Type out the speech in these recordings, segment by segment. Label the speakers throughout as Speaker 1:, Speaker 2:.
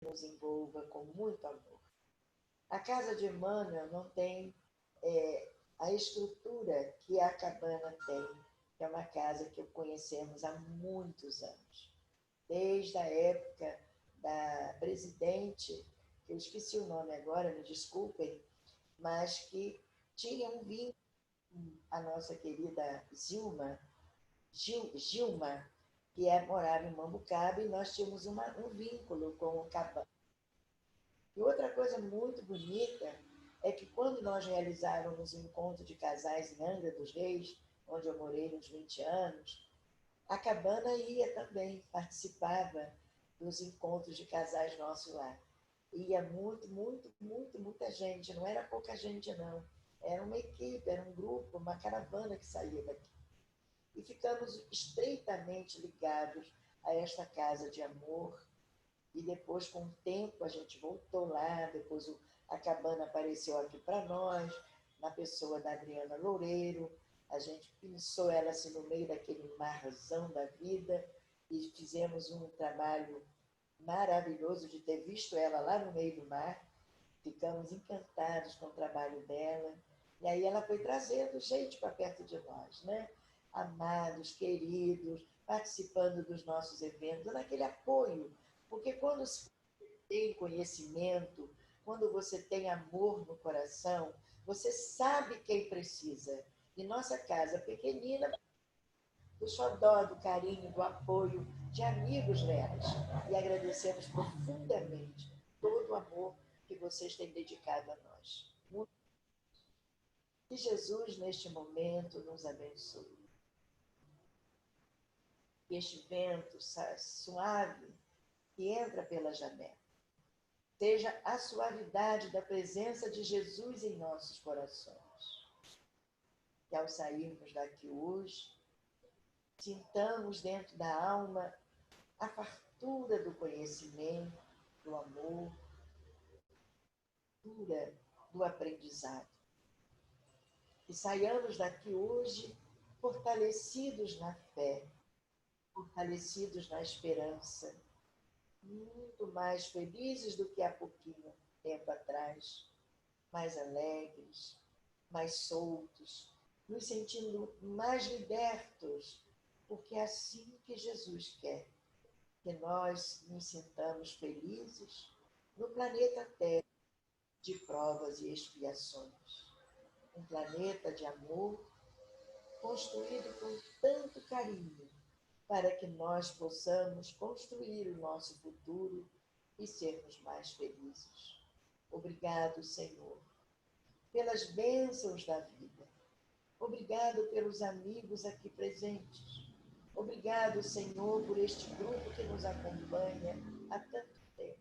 Speaker 1: nos envolva com muito amor. A casa de Emmanuel não tem a estrutura que a cabana tem, que é uma casa que conhecemos há muitos anos. Desde a época da presidente, que eu esqueci o nome agora, me desculpem, mas que tinha um vínculo, a nossa querida Gilma, que morava em Mambucaba, e nós tínhamos um vínculo com o cabana. E outra coisa muito bonita é que quando nós realizávamos um encontro de casais em Angra dos Reis, onde eu morei uns 20 anos, a cabana ia também, participava dos encontros de casais nossos lá. Ia muita gente, não era pouca gente não. Era uma equipe, era um grupo, uma caravana que saía daqui. E ficamos estreitamente ligados a esta casa de amor. E depois, com o tempo, a gente voltou lá, depois a cabana apareceu aqui para nós, na pessoa da Adriana Loureiro. A gente pensou ela assim no meio daquele marzão da vida e fizemos um trabalho maravilhoso de ter visto ela lá no meio do mar. Ficamos encantados com o trabalho dela. E aí ela foi trazendo gente para perto de nós, né? Amados, queridos, participando dos nossos eventos, dando aquele apoio. Porque quando se tem conhecimento, quando você tem amor no coração, você sabe quem precisa. E nossa casa pequenina, do xodó, do carinho, do apoio de amigos reais. E agradecemos profundamente todo o amor que vocês têm dedicado a nós. Que Jesus, neste momento, nos abençoe. Que este vento suave que entra pela janela seja a suavidade da presença de Jesus em nossos corações. Que ao sairmos daqui hoje, sintamos dentro da alma a fartura do conhecimento, do amor, do aprendizado. Que saiamos daqui hoje fortalecidos na fé, fortalecidos na esperança, muito mais felizes do que há pouquinho tempo atrás, mais alegres, mais soltos, nos sentindo mais libertos, porque é assim que Jesus quer, que nós nos sintamos felizes no planeta Terra de provas e expiações. Um planeta de amor, construído com tanto carinho, para que nós possamos construir o nosso futuro e sermos mais felizes. Obrigado, Senhor, pelas bênçãos da vida. Obrigado pelos amigos aqui presentes. Obrigado, Senhor, por este grupo que nos acompanha há tanto tempo.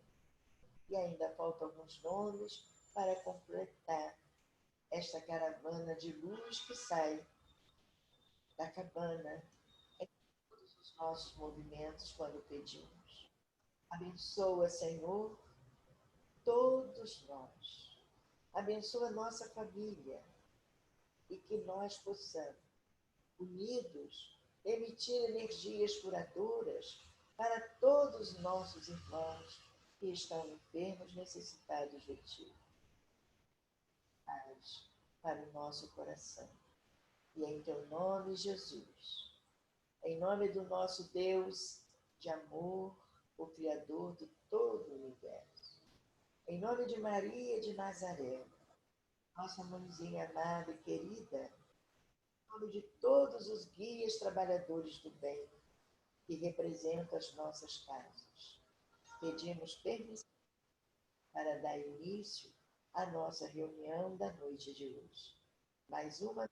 Speaker 1: E ainda faltam alguns nomes para completar esta caravana de luz que sai da cabana em todos os nossos movimentos quando pedimos. Abençoa, Senhor, todos nós. Abençoa nossa família e que nós possamos, unidos, emitir energias curadoras para todos os nossos irmãos que estão enfermos, necessitados de Ti. Paz para o nosso coração. E em Teu nome, Jesus, em nome do nosso Deus de amor, o Criador de todo o universo, em nome de Maria de Nazaré, nossa mãezinha amada e querida, em nome de todos os guias trabalhadores do bem que representam as nossas casas, pedimos permissão para dar início à nossa reunião da noite de hoje. Mais uma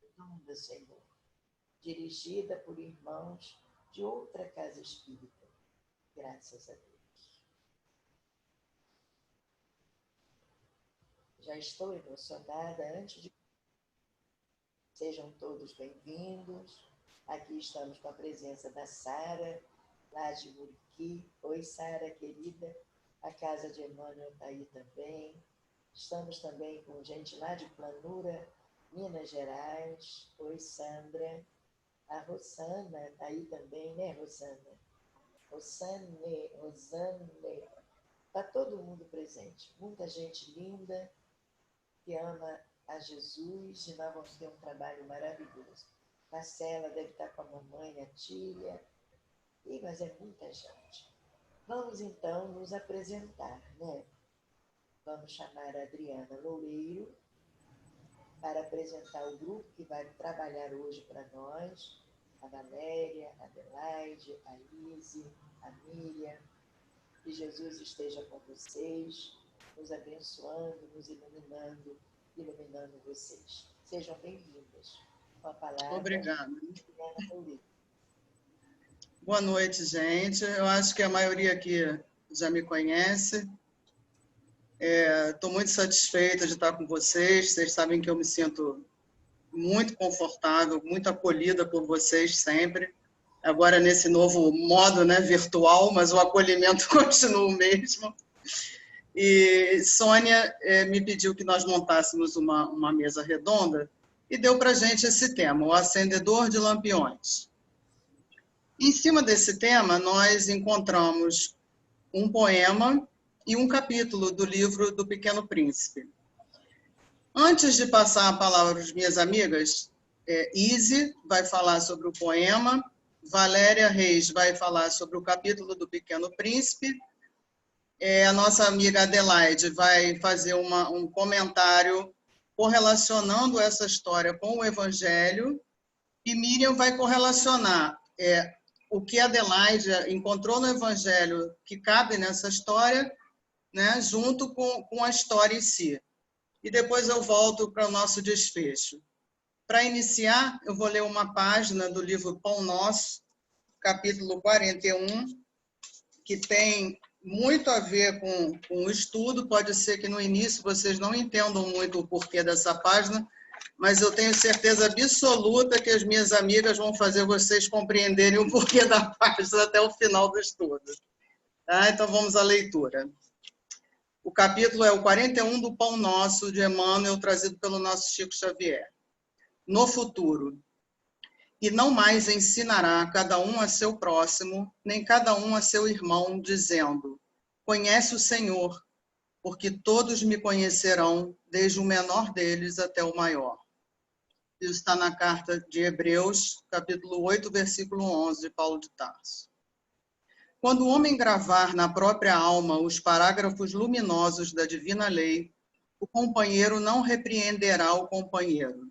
Speaker 1: redonda, Senhor, dirigida por irmãos de outra casa espírita. Graças a Deus. Já estou emocionada antes de... Sejam todos bem-vindos. Aqui estamos com a presença da Sara, lá de Muriqui. Oi, Sara, querida. A casa de Emmanuel está aí também. Estamos também com gente lá de Planura, Minas Gerais. Oi, Sandra. A Rosana está aí também, né, Rosana? Rosane. Está todo mundo presente. Muita gente linda que ama a Jesus e nós vamos ter um trabalho maravilhoso. Marcela deve estar com a mamãe, a tia. Mas é muita gente. Vamos então nos apresentar, né? Vamos chamar a Adriana Loureiro para apresentar o grupo que vai trabalhar hoje para nós. A Valéria, a Adelaide, a Izzy, a Miriam. Que Jesus esteja com vocês, nos abençoando, nos iluminando, iluminando vocês. Sejam bem-vindas. Com a palavra.
Speaker 2: Obrigada.
Speaker 1: Adriana Loureiro.
Speaker 2: Boa noite, gente. Eu acho que a maioria aqui já me conhece. Estou muito satisfeita de estar com vocês. Vocês sabem que eu me sinto muito confortável, muito acolhida por vocês sempre. Agora nesse novo modo, né, virtual, mas o acolhimento continua o mesmo. E Sônia me pediu que nós montássemos uma mesa redonda e deu para a gente esse tema, o acendedor de lampiões. Em cima desse tema, nós encontramos um poema e um capítulo do livro do Pequeno Príncipe. Antes de passar a palavra às minhas amigas, Izzy vai falar sobre o poema, Valéria Reis vai falar sobre o capítulo do Pequeno Príncipe, a nossa amiga Adelaide vai fazer um comentário correlacionando essa história com o Evangelho, e Miriam vai correlacionar o que a Adelaide encontrou no Evangelho que cabe nessa história, né, junto com a história em si. E depois eu volto para o nosso desfecho. Para iniciar, eu vou ler uma página do livro Pão Nosso, capítulo 41, que tem muito a ver com o estudo. Pode ser que no início vocês não entendam muito o porquê dessa página, mas eu tenho certeza absoluta que as minhas amigas vão fazer vocês compreenderem o porquê da página até o final do estudo. Tá? Então vamos à leitura. O capítulo é o 41 do Pão Nosso, de Emmanuel, trazido pelo nosso Chico Xavier. No futuro. E não mais ensinará cada um a seu próximo, nem cada um a seu irmão, dizendo: conhece o Senhor, porque todos me conhecerão, desde o menor deles até o maior. Isso está na carta de Hebreus, capítulo 8, versículo 11, de Paulo de Tarso. Quando o homem gravar na própria alma os parágrafos luminosos da divina lei, o companheiro não repreenderá o companheiro.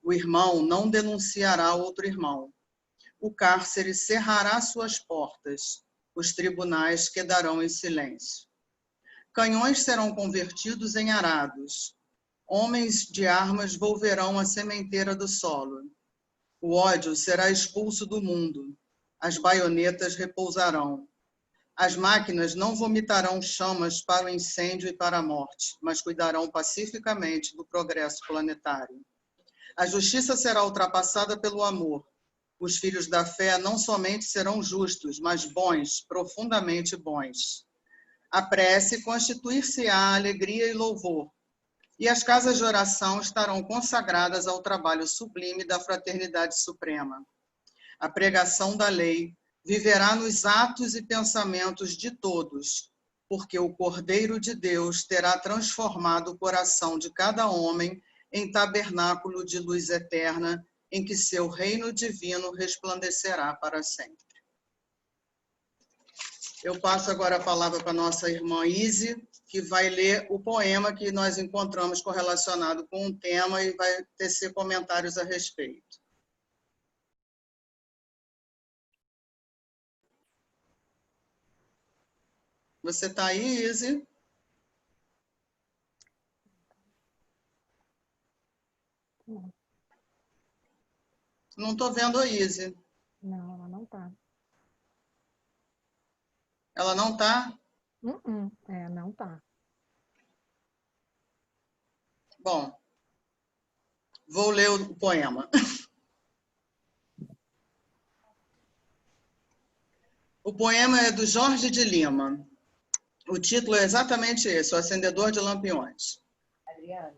Speaker 2: O irmão não denunciará outro irmão. O cárcere cerrará suas portas. Os tribunais quedarão em silêncio. Canhões serão convertidos em arados. Homens de armas volverão a sementeira do solo. O ódio será expulso do mundo. As baionetas repousarão. As máquinas não vomitarão chamas para o incêndio e para a morte, mas cuidarão pacificamente do progresso planetário. A justiça será ultrapassada pelo amor. Os filhos da fé não somente serão justos, mas bons, profundamente bons. A prece constituir-se-á alegria e louvor, e as casas de oração estarão consagradas ao trabalho sublime da fraternidade suprema. A pregação da lei viverá nos atos e pensamentos de todos, porque o Cordeiro de Deus terá transformado o coração de cada homem em tabernáculo de luz eterna, em que seu reino divino resplandecerá para sempre. Eu passo agora a palavra para a nossa irmã Izzy, que vai ler o poema que nós encontramos correlacionado com o tema e vai tecer comentários a respeito. Você está aí, Izzy? Não estou vendo a Izzy.
Speaker 3: Não, ela não está.
Speaker 2: Ela não está?
Speaker 3: Não está.
Speaker 2: Bom, vou ler o poema. O poema é do Jorge de Lima. O título é exatamente esse, O Acendedor de Lampiões.
Speaker 1: Adriana,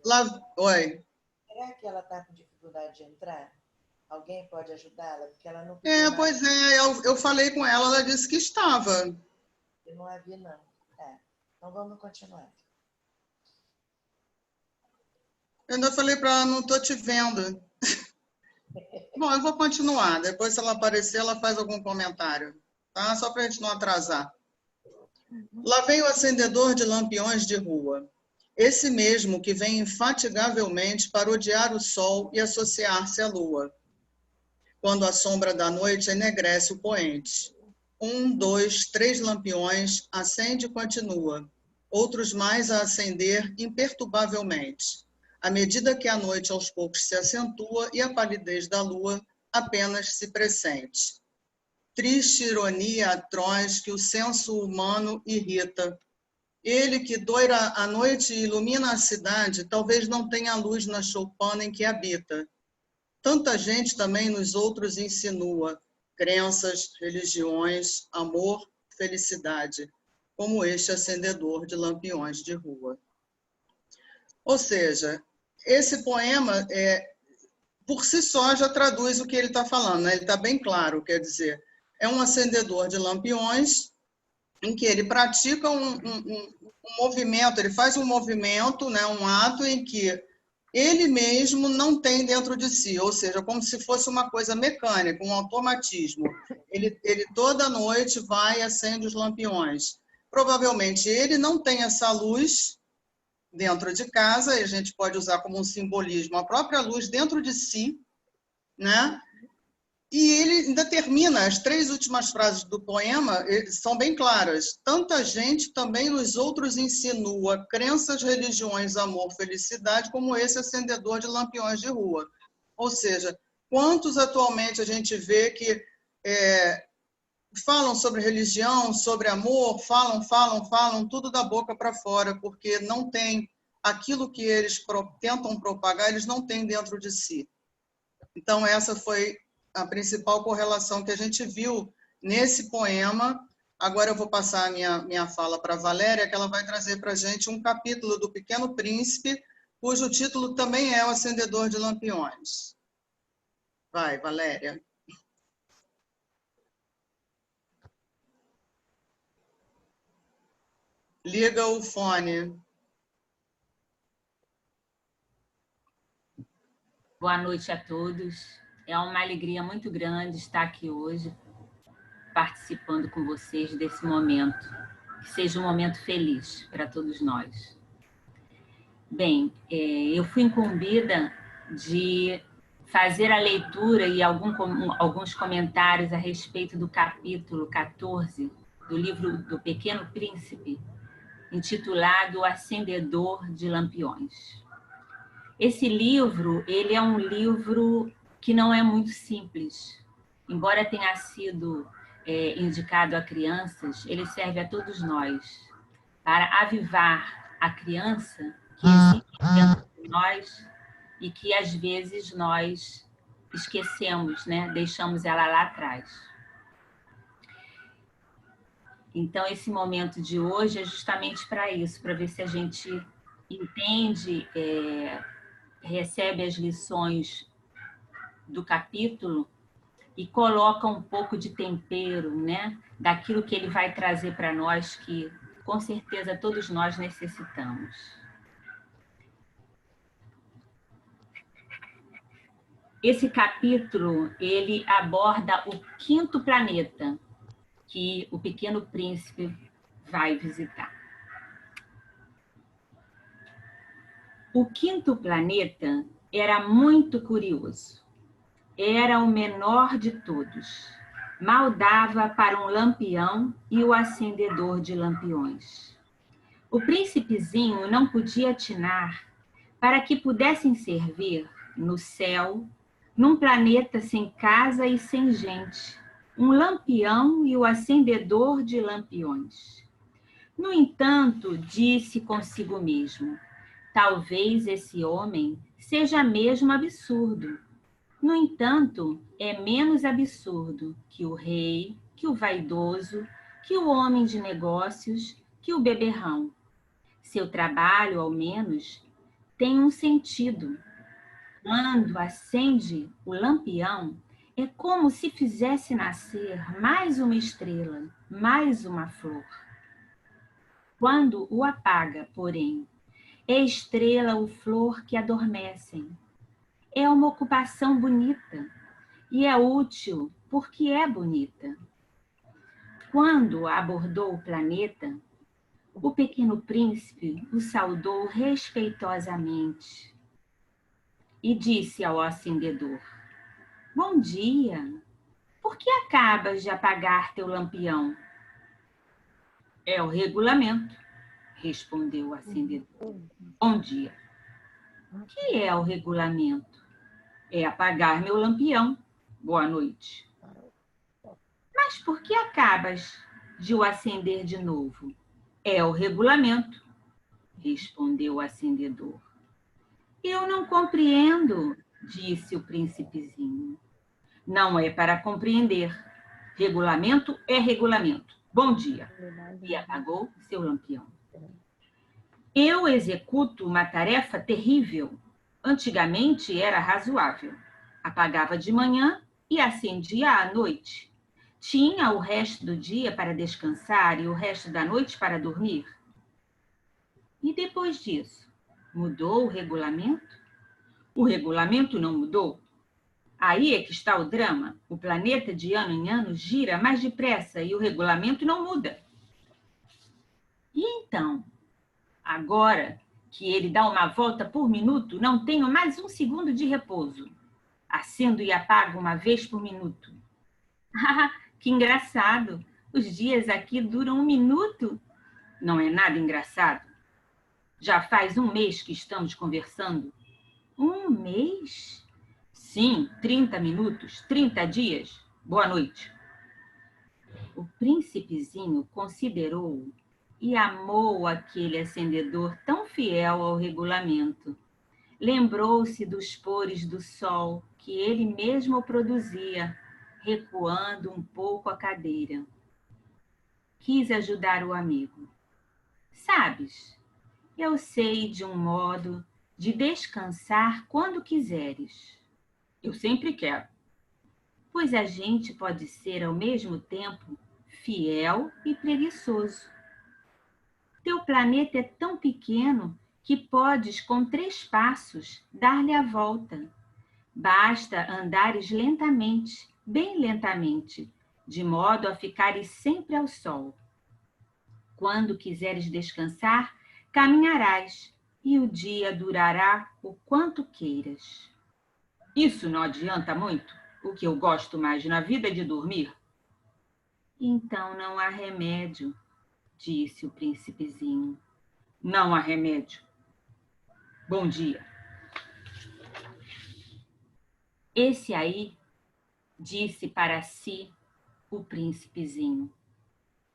Speaker 2: Oi.
Speaker 1: será que ela está com dificuldade de entrar? Alguém pode ajudá-la? Porque ela não
Speaker 2: Pois é, eu falei com ela, ela disse que estava.
Speaker 1: Eu não a vi, não. Então vamos continuar.
Speaker 2: Eu ainda falei para ela, não estou te vendo. Bom, eu vou continuar. Depois, se ela aparecer, ela faz algum comentário. Tá? Só para a gente não atrasar. Lá vem o acendedor de lampiões de rua. Esse mesmo que vem infatigavelmente parodiar o sol e associar-se à lua. Quando a sombra da noite enegrece o poente. 1, 2, 3 lampiões, acende e continua. Outros mais a acender imperturbavelmente. À medida que a noite aos poucos se acentua e a palidez da lua apenas se pressente. Triste ironia atroz que o senso humano irrita. Ele que doira a noite e ilumina a cidade, talvez não tenha luz na choupana em que habita. Tanta gente também nos outros insinua crenças, religiões, amor, felicidade, como este acendedor de lampiões de rua. Ou seja, esse poema, por si só, já traduz o que ele está falando, né? Ele está bem claro, quer dizer, é um acendedor de lampiões em que ele pratica um movimento, ele faz um movimento, né? Um ato em que ele mesmo não tem dentro de si, ou seja, como se fosse uma coisa mecânica, um automatismo. Ele toda noite vai e acende os lampiões. Provavelmente ele não tem essa luz dentro de casa, e a gente pode usar como um simbolismo a própria luz dentro de si, né? E ele ainda termina, as 3 últimas frases do poema são bem claras. Tanta gente também nos outros insinua crenças, religiões, amor, felicidade, como esse acendedor de lampiões de rua. Ou seja, quantos atualmente a gente vê que falam sobre religião, sobre amor, falam, tudo da boca para fora, porque não tem aquilo que eles tentam propagar, eles não têm dentro de si. Então, essa foi a principal correlação que a gente viu nesse poema. Agora eu vou passar a minha fala para a Valéria, que ela vai trazer para a gente um capítulo do Pequeno Príncipe, cujo título também é O Acendedor de Lampiões. Vai, Valéria. Liga o fone.
Speaker 4: Boa noite a todos. É uma alegria muito grande estar aqui hoje, participando com vocês desse momento. Que seja um momento feliz para todos nós. Bem, eu fui incumbida de fazer a leitura e alguns comentários a respeito do capítulo 14 do livro do Pequeno Príncipe, intitulado O Acendedor de Lampiões. Esse livro, ele é um livro que não é muito simples. Embora tenha sido indicado a crianças, ele serve a todos nós, para avivar a criança que existe dentro de nós e que, às vezes, nós esquecemos, né? Deixamos ela lá atrás. Então, esse momento de hoje é justamente para isso, para ver se a gente entende, recebe as lições do capítulo e coloca um pouco de tempero, né, daquilo que ele vai trazer para nós, que com certeza todos nós necessitamos. Esse capítulo, ele aborda o 5º planeta que o Pequeno Príncipe vai visitar. O 5º planeta era muito curioso. Era o menor de todos. Mal dava para um lampião e o acendedor de lampiões. O príncipezinho não podia atinar para que pudessem servir no céu, num planeta sem casa e sem gente, um lampião e o acendedor de lampiões. No entanto, disse consigo mesmo, talvez esse homem seja mesmo absurdo. No entanto, é menos absurdo que o rei, que o vaidoso, que o homem de negócios, que o beberrão. Seu trabalho, ao menos, tem um sentido. Quando acende o lampião, é como se fizesse nascer mais uma estrela, mais uma flor. Quando o apaga, porém, é estrela ou flor que adormecem. É uma ocupação bonita e é útil porque é bonita. Quando abordou o planeta, o pequeno príncipe o saudou respeitosamente e disse ao acendedor: Bom dia, por que acabas de apagar teu lampião? É o regulamento, respondeu o acendedor. Bom dia. O que é o regulamento? É apagar meu lampião. Boa noite. Mas por que acabas de o acender de novo? É o regulamento, respondeu o acendedor. Eu não compreendo, disse o príncipezinho. Não é para compreender. Regulamento é regulamento. Bom dia. E apagou seu lampião. Eu executo uma tarefa terrível. Antigamente era razoável. Apagava de manhã e acendia à noite. Tinha o resto do dia para descansar e o resto da noite para dormir. E depois disso, mudou o regulamento? O regulamento não mudou? Aí é que está o drama. O planeta de ano em ano gira mais depressa e o regulamento não muda. E então, agora que ele dá uma volta por minuto, não tenho mais um segundo de repouso. Acendo e apago uma vez por minuto. Ah, que engraçado! Os dias aqui duram um minuto. Não é nada engraçado. Já faz um mês que estamos conversando. Um mês? Sim, 30 minutos, 30 dias. Boa noite. O príncipezinho considerou-o e amou aquele acendedor tão fiel ao regulamento. Lembrou-se dos pores do sol que ele mesmo produzia, recuando um pouco a cadeira. Quis ajudar o amigo. Sabes, eu sei de um modo de descansar quando quiseres. Eu sempre quero. Pois a gente pode ser ao mesmo tempo fiel e preguiçoso. Teu planeta é tão pequeno que podes, com 3 passos, dar-lhe a volta. Basta andares lentamente, bem lentamente, de modo a ficares sempre ao sol. Quando quiseres descansar, caminharás e o dia durará o quanto queiras. Isso não adianta muito? O que eu gosto mais na vida é de dormir. Então não há remédio, disse o príncipezinho. Não há remédio. Bom dia. Esse aí, disse para si o príncipezinho,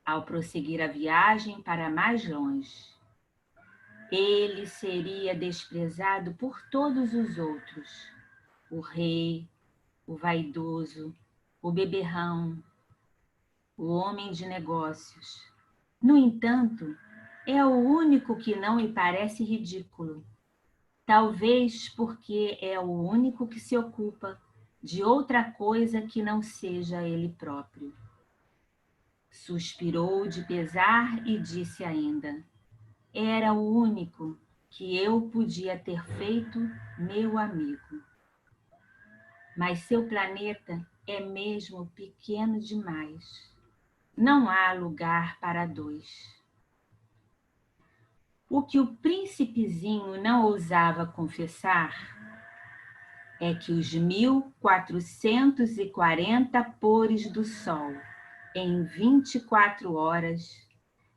Speaker 4: ao prosseguir a viagem para mais longe. Ele seria desprezado por todos os outros. O rei, o vaidoso, o beberrão, o homem de negócios. No entanto, é o único que não lhe parece ridículo. Talvez porque é o único que se ocupa de outra coisa que não seja ele próprio. Suspirou de pesar e disse ainda: era o único que eu podia ter feito meu amigo. Mas seu planeta é mesmo pequeno demais. Não há lugar para 2. O que o príncipezinho não ousava confessar é que os 1440 pores do sol em 24 horas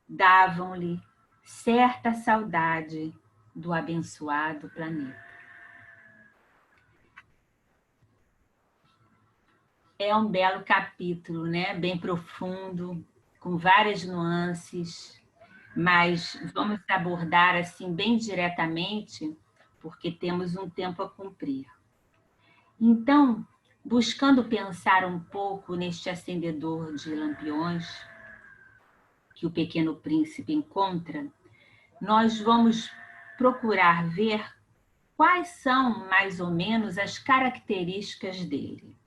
Speaker 4: davam-lhe certa saudade do abençoado planeta. É um belo capítulo, né? Bem profundo, com várias nuances, mas vamos abordar assim bem diretamente, porque temos um tempo a cumprir. Então, buscando pensar um pouco neste acendedor de lampiões que o Pequeno Príncipe encontra, nós vamos procurar ver quais são, mais ou menos, as características dele.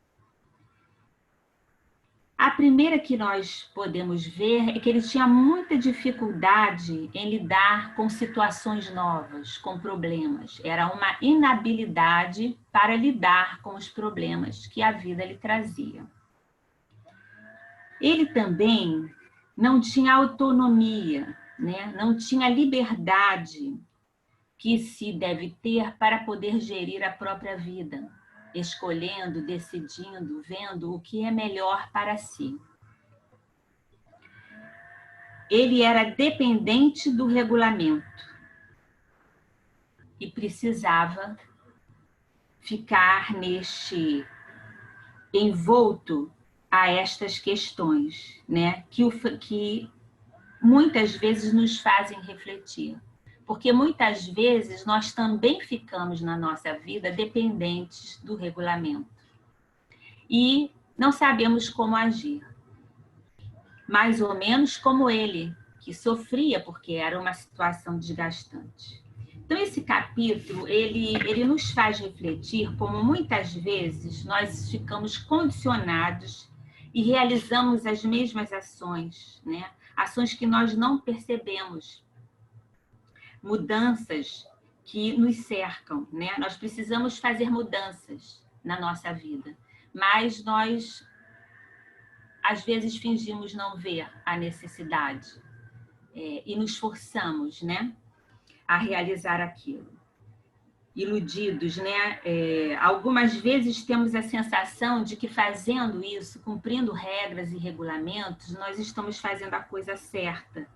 Speaker 4: A primeira que nós podemos ver é que ele tinha muita dificuldade em lidar com situações novas, com problemas. Era uma inabilidade para lidar com os problemas que a vida lhe trazia. Ele também não tinha autonomia, né? Não tinha liberdade que se deve ter para poder gerir a própria vida, escolhendo, decidindo, vendo o que é melhor para si. Ele era dependente do regulamento e precisava ficar envolto a estas questões, né? Que muitas vezes nos fazem refletir. Porque muitas vezes nós também ficamos na nossa vida dependentes do regulamento. E não sabemos como agir. Mais ou menos como ele, que sofria porque era uma situação desgastante. Então, esse capítulo, ele nos faz refletir como muitas vezes nós ficamos condicionados e realizamos as mesmas ações, né? Ações que nós não percebemos. Mudanças que nos cercam, né? Nós precisamos fazer mudanças na nossa vida, mas nós, às vezes, fingimos não ver a necessidade e nos forçamos, né, a realizar aquilo. Iludidos, né? Algumas vezes temos a sensação de que fazendo isso, cumprindo regras e regulamentos, nós estamos fazendo a coisa certa.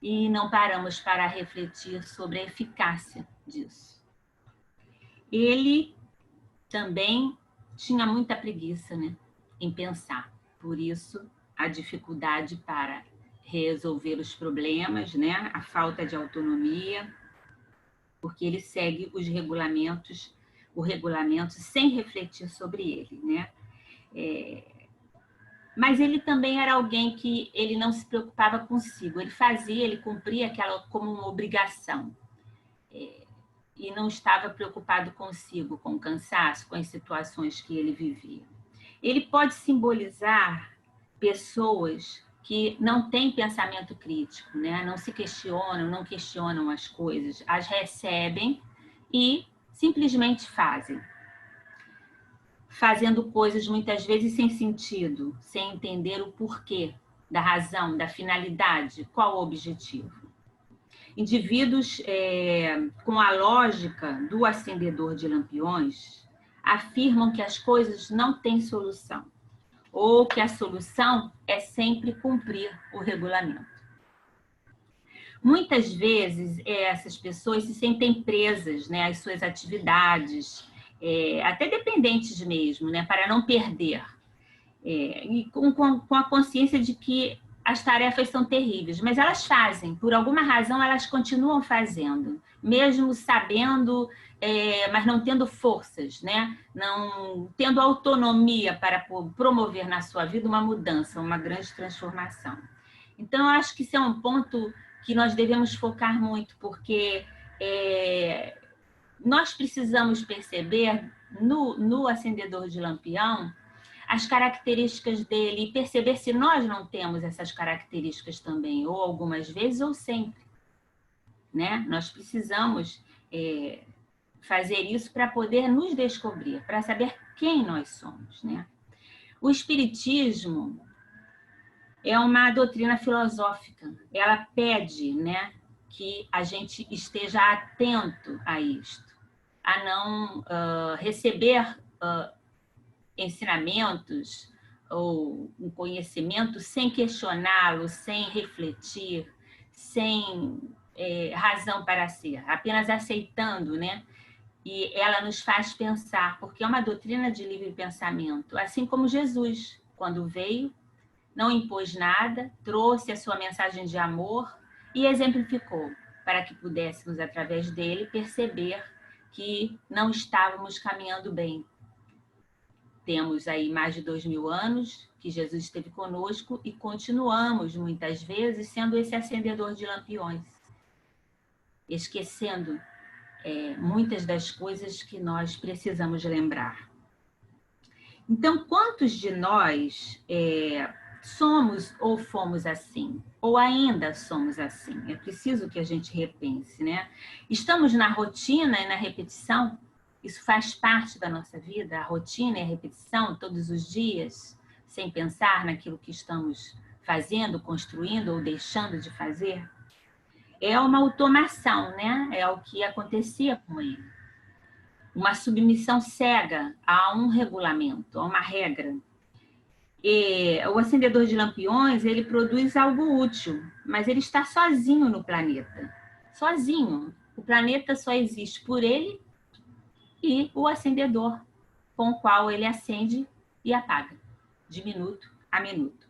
Speaker 4: E não paramos para refletir sobre a eficácia disso. Ele também tinha muita preguiça, né, em pensar. Por isso, a dificuldade para resolver os problemas, né, a falta de autonomia, porque ele segue os regulamentos, o regulamento sem refletir sobre ele, né? Mas ele também era alguém que ele não se preocupava consigo. Ele cumpria aquela como uma obrigação. E não estava preocupado consigo, com o cansaço, com as situações que ele vivia. Ele pode simbolizar pessoas que não têm pensamento crítico, né? Não se questionam, não questionam as coisas, as recebem e simplesmente fazem. Fazendo coisas muitas vezes sem sentido, sem entender o porquê, da razão, da finalidade, qual o objetivo. Indivíduos com a lógica do acendedor de lampiões afirmam que as coisas não têm solução, ou que a solução é sempre cumprir o regulamento. Muitas vezes essas pessoas se sentem presas, né, às suas atividades, até dependentes mesmo, né, para não perder, e com a consciência de que as tarefas são terríveis, mas elas fazem, por alguma razão elas continuam fazendo, mesmo sabendo, mas não tendo forças, né, não tendo autonomia para promover na sua vida uma mudança, uma grande transformação. Então, eu acho que isso é um ponto que nós devemos focar muito, porque nós precisamos perceber no acendedor de lampião as características dele e perceber se nós não temos essas características também, ou algumas vezes ou sempre, né? Nós precisamos fazer isso para poder nos descobrir, para saber quem nós somos, né? O Espiritismo é uma doutrina filosófica. Ela pede, né, que a gente esteja atento a isto, a não receber ensinamentos ou um conhecimento sem questioná-lo, sem refletir, sem razão para ser, apenas aceitando, né? E ela nos faz pensar, porque é uma doutrina de livre pensamento, assim como Jesus, quando veio, não impôs nada, trouxe a sua mensagem de amor e exemplificou, para que pudéssemos, através dele, perceber que não estávamos caminhando bem. Temos aí mais de 2000 anos que Jesus esteve conosco e continuamos, muitas vezes, sendo esse acendedor de lampiões, esquecendo muitas das coisas que nós precisamos lembrar. Então, quantos de nós somos ou fomos assim? Ou ainda somos assim? É preciso que a gente repense, né? Estamos na rotina e na repetição? Isso faz parte da nossa vida? A rotina e a repetição todos os dias, sem pensar naquilo que estamos fazendo, construindo ou deixando de fazer? É uma automação, né? É o que acontecia com ele. Uma submissão cega a um regulamento, a uma regra. E o acendedor de lampiões, ele produz algo útil, mas ele está sozinho no planeta. Sozinho. O planeta só existe por ele e o acendedor com o qual ele acende e apaga, de minuto a minuto.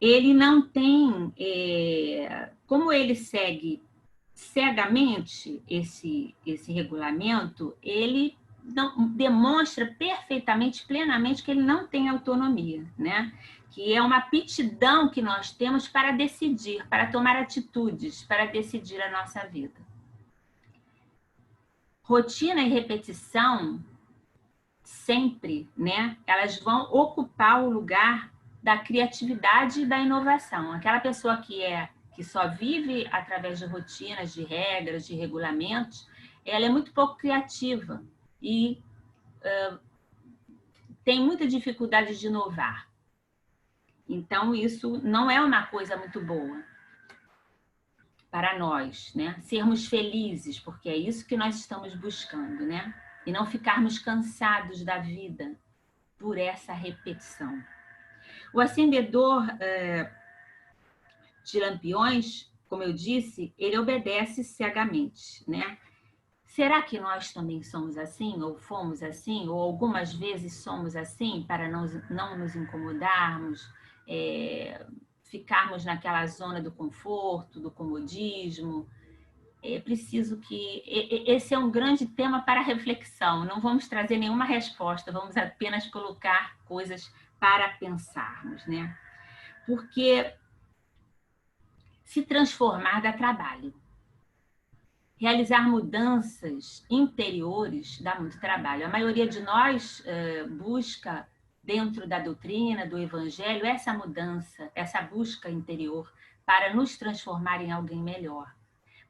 Speaker 4: Ele não tem... como ele segue cegamente esse regulamento, ele não, demonstra perfeitamente, plenamente, que ele não tem autonomia, né? Que é uma aptidão que nós temos para decidir, para tomar atitudes, para decidir a nossa vida. Rotina e repetição, sempre, né? Elas vão ocupar o lugar da criatividade e da inovação. Aquela pessoa que só vive através de rotinas, de regras, de regulamentos, ela é muito pouco criativa e tem muita dificuldade de inovar. Então, isso não é uma coisa muito boa para nós, né? Sermos felizes, porque é isso que nós estamos buscando, né? E não ficarmos cansados da vida por essa repetição. O acendedor de lampiões, como eu disse, ele obedece cegamente, né? Será que nós também somos assim, ou fomos assim, ou algumas vezes somos assim, para não nos incomodarmos, ficarmos naquela zona do conforto, do comodismo? É preciso que... Esse é um grande tema para reflexão, não vamos trazer nenhuma resposta, vamos apenas colocar coisas para pensarmos, né? Porque se transformar dá trabalho. Realizar mudanças interiores dá muito trabalho. A maioria de nós busca, dentro da doutrina, do evangelho, essa mudança, essa busca interior para nos transformar em alguém melhor.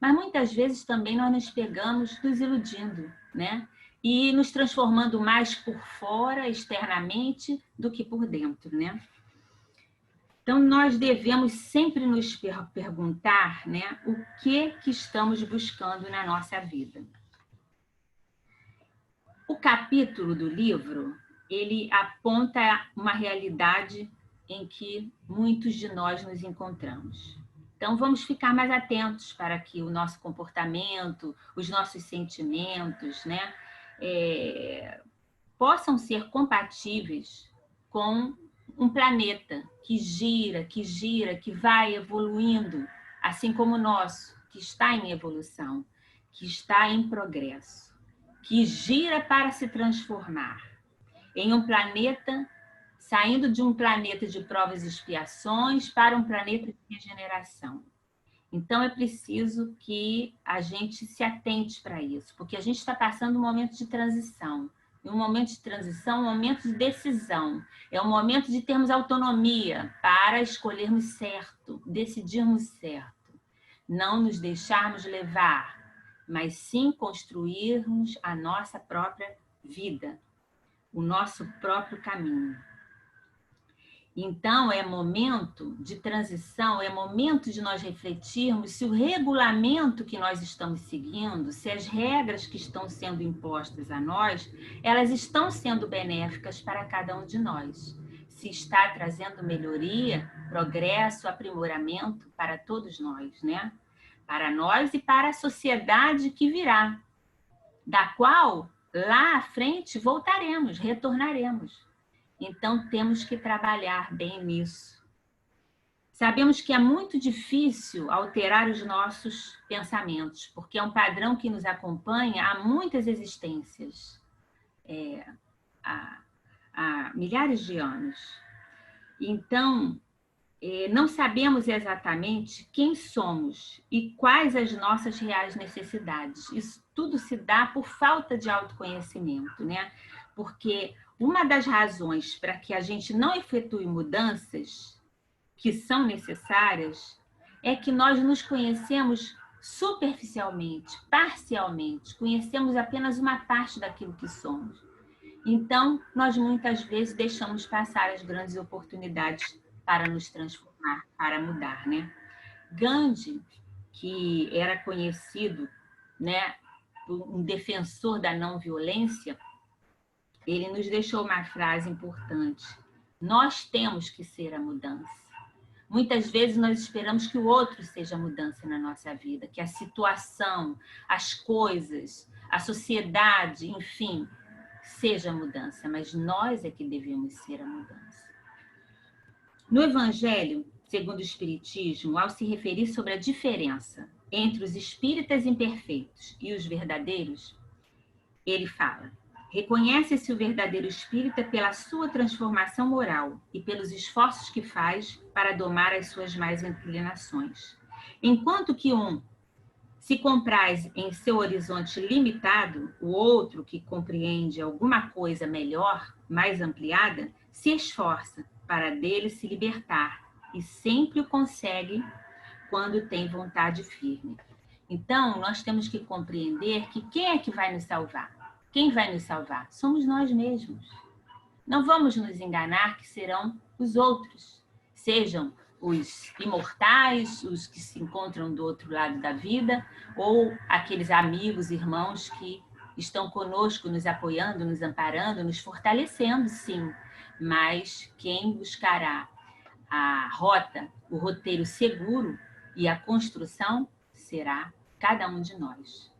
Speaker 4: Mas muitas vezes também nós nos pegamos nos iludindo, né? E nos transformando mais por fora, externamente, do que por dentro, né? Então, nós devemos sempre nos perguntar, né, o que estamos buscando na nossa vida. O capítulo do livro, ele aponta uma realidade em que muitos de nós nos encontramos. Então, vamos ficar mais atentos para que o nosso comportamento, os nossos sentimentos, né, possam ser compatíveis com um planeta que gira, que vai evoluindo, assim como o nosso, que está em evolução, que está em progresso, que gira para se transformar em um planeta, saindo de um planeta de provas e expiações para um planeta de regeneração. Então, é preciso que a gente se atente para isso, porque a gente está passando um momento de transição. E um momento de transição, um momento de decisão. É um momento de termos autonomia para escolhermos certo, decidirmos certo. Não nos deixarmos levar, mas sim construirmos a nossa própria vida, o nosso próprio caminho. Então, é momento de transição, é momento de nós refletirmos se o regulamento que nós estamos seguindo, se as regras que estão sendo impostas a nós, elas estão sendo benéficas para cada um de nós. Se está trazendo melhoria, progresso, aprimoramento para todos nós, né? Para nós e para a sociedade que virá, da qual, lá à frente, voltaremos, retornaremos. Então, temos que trabalhar bem nisso. Sabemos que é muito difícil alterar os nossos pensamentos, porque é um padrão que nos acompanha há muitas existências, há milhares de anos. Então, não sabemos exatamente quem somos e quais as nossas reais necessidades. Isso tudo se dá por falta de autoconhecimento, né? Porque Uma das razões para que a gente não efetue mudanças que são necessárias é que nós nos conhecemos superficialmente, parcialmente, conhecemos apenas uma parte daquilo que somos. Então, nós muitas vezes deixamos passar as grandes oportunidades para nos transformar, para mudar, né? Gandhi, que era conhecido, né, um defensor da não violência, ele nos deixou uma frase importante: nós temos que ser a mudança. Muitas vezes nós esperamos que o outro seja a mudança na nossa vida, que a situação, as coisas, a sociedade, enfim, seja a mudança, mas nós é que devemos ser a mudança. No Evangelho, segundo o Espiritismo, ao se referir sobre a diferença entre os espíritas imperfeitos e os verdadeiros, ele fala: reconhece-se o verdadeiro espírita pela sua transformação moral e pelos esforços que faz para domar as suas más inclinações. Enquanto que um se compraz em seu horizonte limitado, o outro, que compreende alguma coisa melhor, mais ampliada, se esforça para dele se libertar e sempre o consegue quando tem vontade firme. Então, nós temos que compreender que quem é que vai nos salvar? Quem vai nos salvar? Somos nós mesmos. Não vamos nos enganar que serão os outros, sejam os imortais, os que se encontram do outro lado da vida, ou aqueles amigos, irmãos que estão conosco, nos apoiando, nos amparando, nos fortalecendo, sim. Mas quem buscará a rota, o roteiro seguro e a construção será cada um de nós.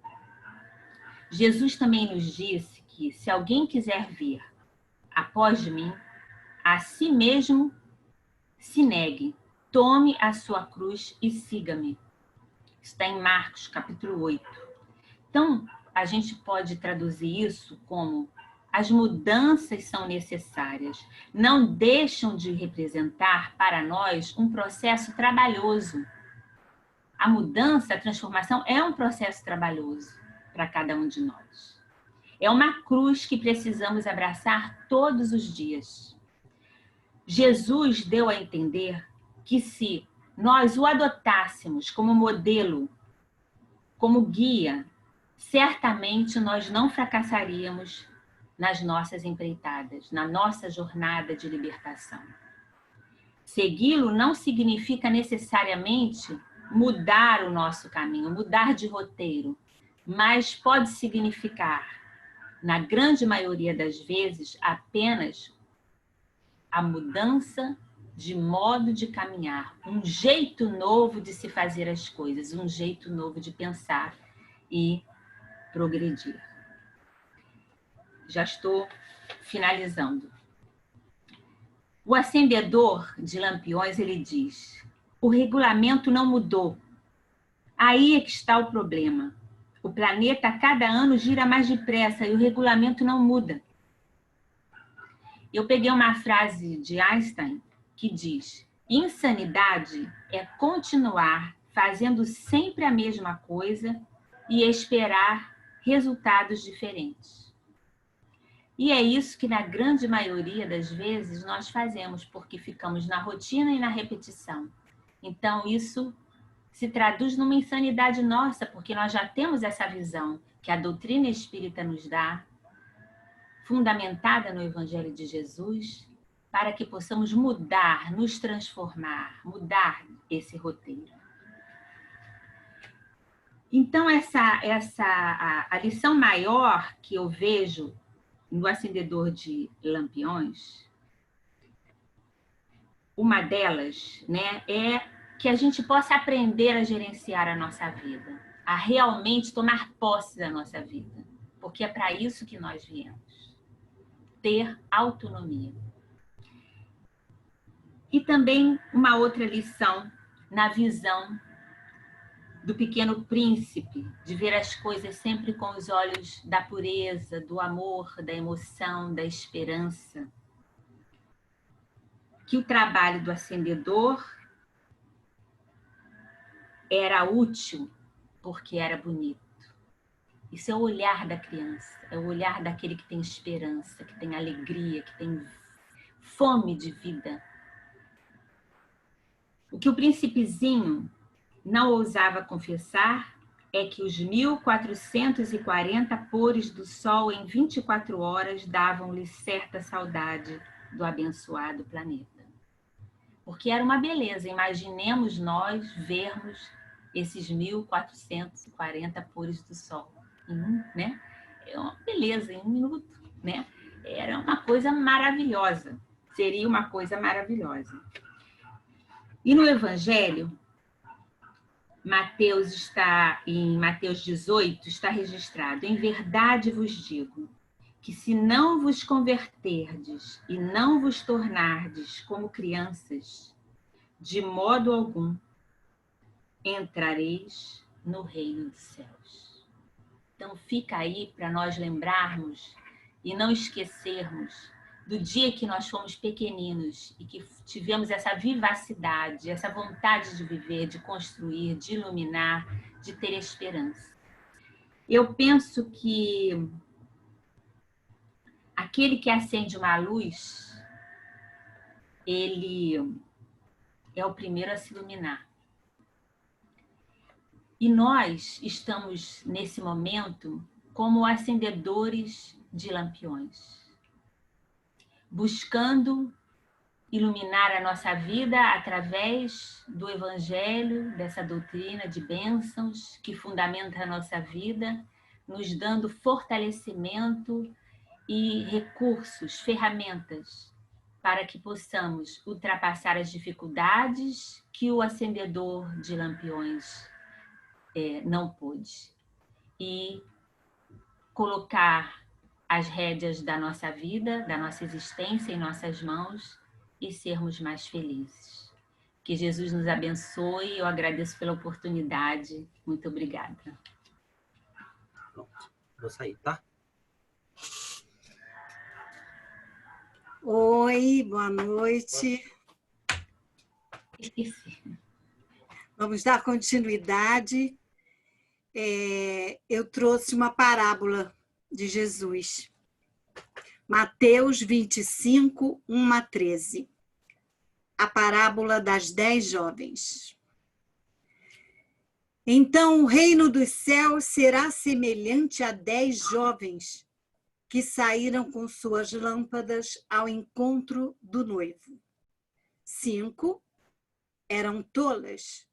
Speaker 4: Jesus também nos disse que se alguém quiser vir após de mim, a si mesmo se negue, tome a sua cruz e siga-me. Está em Marcos, capítulo 8. Então, a gente pode traduzir isso como: as mudanças são necessárias, não deixam de representar para nós um processo trabalhoso. A mudança, a transformação é um processo trabalhoso para cada um de nós. É uma cruz que precisamos abraçar todos os dias. Jesus deu a entender que se nós o adotássemos como modelo, como guia, certamente nós não fracassaríamos nas nossas empreitadas, na nossa jornada de libertação. Segui-lo não significa necessariamente mudar o nosso caminho, mudar de roteiro, mas pode significar, na grande maioria das vezes, apenas a mudança de modo de caminhar, um jeito novo de se fazer as coisas, um jeito novo de pensar e progredir. Já estou finalizando. O acendedor de lampiões, ele diz: o regulamento não mudou. Aí é que está o problema. O planeta a cada ano gira mais depressa e o regulamento não muda. Eu peguei uma frase de Einstein que diz: insanidade é continuar fazendo sempre a mesma coisa e esperar resultados diferentes. E é isso que, na grande maioria das vezes, nós fazemos, porque ficamos na rotina e na repetição. Então, isso se traduz numa insanidade nossa, porque nós já temos essa visão que a doutrina espírita nos dá, fundamentada no Evangelho de Jesus, para que possamos mudar, nos transformar, mudar esse roteiro. Então, a lição maior que eu vejo no acendedor de lampiões, uma delas, né, é que a gente possa aprender a gerenciar a nossa vida, a realmente tomar posse da nossa vida, porque é para isso que nós viemos, ter autonomia. E também uma outra lição na visão do Pequeno Príncipe, de ver as coisas sempre com os olhos da pureza, do amor, da emoção, da esperança. Que o trabalho do acendedor era útil porque era bonito. Isso é o olhar da criança, é o olhar daquele que tem esperança, que tem alegria, que tem fome de vida. O que o príncipezinho não ousava confessar é que os 1440 pores do sol em 24 horas davam-lhe certa saudade do abençoado planeta. Porque era uma beleza, imaginemos nós vermos esses 1440 pores do sol, né? É uma beleza, em 1 minuto, né? Era uma coisa maravilhosa, seria uma coisa maravilhosa. E no Evangelho, em Mateus 18, está registrado: em verdade vos digo, que se não vos converterdes e não vos tornardes como crianças, de modo algum entrareis no reino dos céus. Então fica aí para nós lembrarmos e não esquecermos do dia que nós fomos pequeninos e que tivemos essa vivacidade, essa vontade de viver, de construir, de iluminar, de ter esperança. Eu penso que aquele que acende uma luz, ele é o primeiro a se iluminar. E nós estamos, nesse momento, como acendedores de lampiões, buscando iluminar a nossa vida através do Evangelho, dessa doutrina de bênçãos que fundamenta a nossa vida, nos dando fortalecimento e recursos, ferramentas, para que possamos ultrapassar as dificuldades que o acendedor de lampiões não pôde, e colocar as rédeas da nossa vida, da nossa existência em nossas mãos e sermos mais felizes. Que Jesus nos abençoe, eu agradeço pela oportunidade. Muito obrigada.
Speaker 5: Pronto, vou sair, tá?
Speaker 6: Oi, boa noite.
Speaker 4: Esqueci.
Speaker 6: Vamos dar continuidade. Eu trouxe uma parábola de Jesus. Mateus 25, 1 a 13. A parábola das 10 jovens. Então o reino dos céus será semelhante a 10 jovens que saíram com suas lâmpadas ao encontro do noivo. 5 eram tolas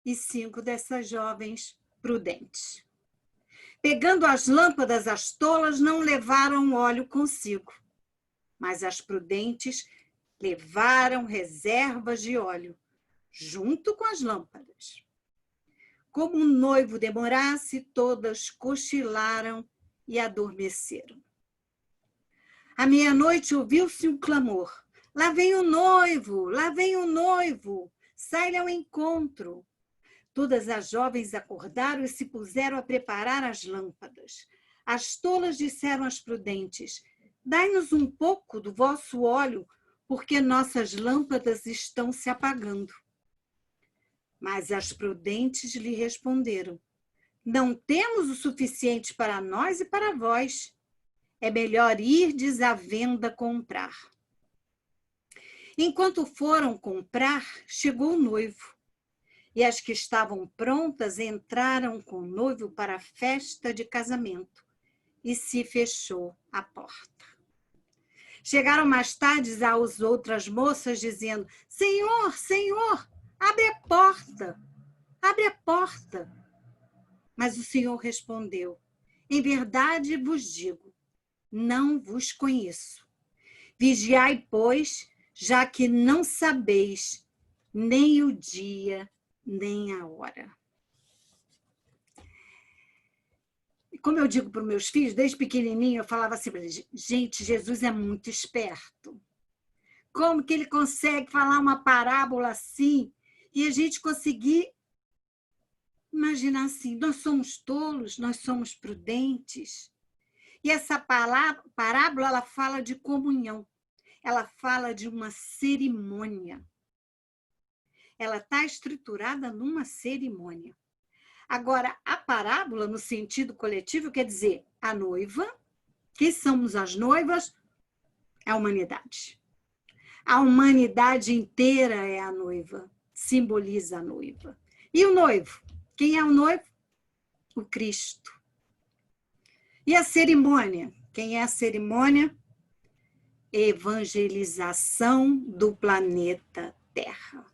Speaker 6: e 5 dessas jovens prudentes. Pegando as lâmpadas, as tolas não levaram óleo consigo, mas as prudentes levaram reservas de óleo, junto com as lâmpadas. Como o noivo demorasse, todas cochilaram e adormeceram. À meia-noite ouviu-se um clamor: lá vem o noivo, lá vem o noivo, sai-lhe ao encontro. Todas as jovens acordaram e se puseram a preparar as lâmpadas. As tolas disseram às prudentes: dai-nos um pouco do vosso óleo, porque nossas lâmpadas estão se apagando. Mas as prudentes lhe responderam: não temos o suficiente para nós e para vós. É melhor irdes à venda comprar. Enquanto foram comprar, chegou o noivo. E as que estavam prontas entraram com o noivo para a festa de casamento, e se fechou a porta. Chegaram mais tarde as outras moças, dizendo: Senhor, Senhor, abre a porta, abre a porta. Mas o Senhor respondeu: em verdade vos digo, não vos conheço. Vigiai, pois, já que não sabeis nem o dia nem a hora. Como eu digo para os meus filhos, desde pequenininho, eu falava assim para eles: gente, Jesus é muito esperto. Como que ele consegue falar uma parábola assim e a gente conseguir imaginar assim? Nós somos tolos, nós somos prudentes. E essa parábola, ela fala de comunhão. Ela fala de uma cerimônia. Ela está estruturada numa cerimônia. Agora, a parábola, no sentido coletivo, quer dizer, a noiva, quem somos as noivas? É a humanidade. A humanidade inteira é a noiva, simboliza a noiva. E o noivo? Quem é o noivo? O Cristo. E a cerimônia? Quem é a cerimônia? Evangelização do planeta Terra.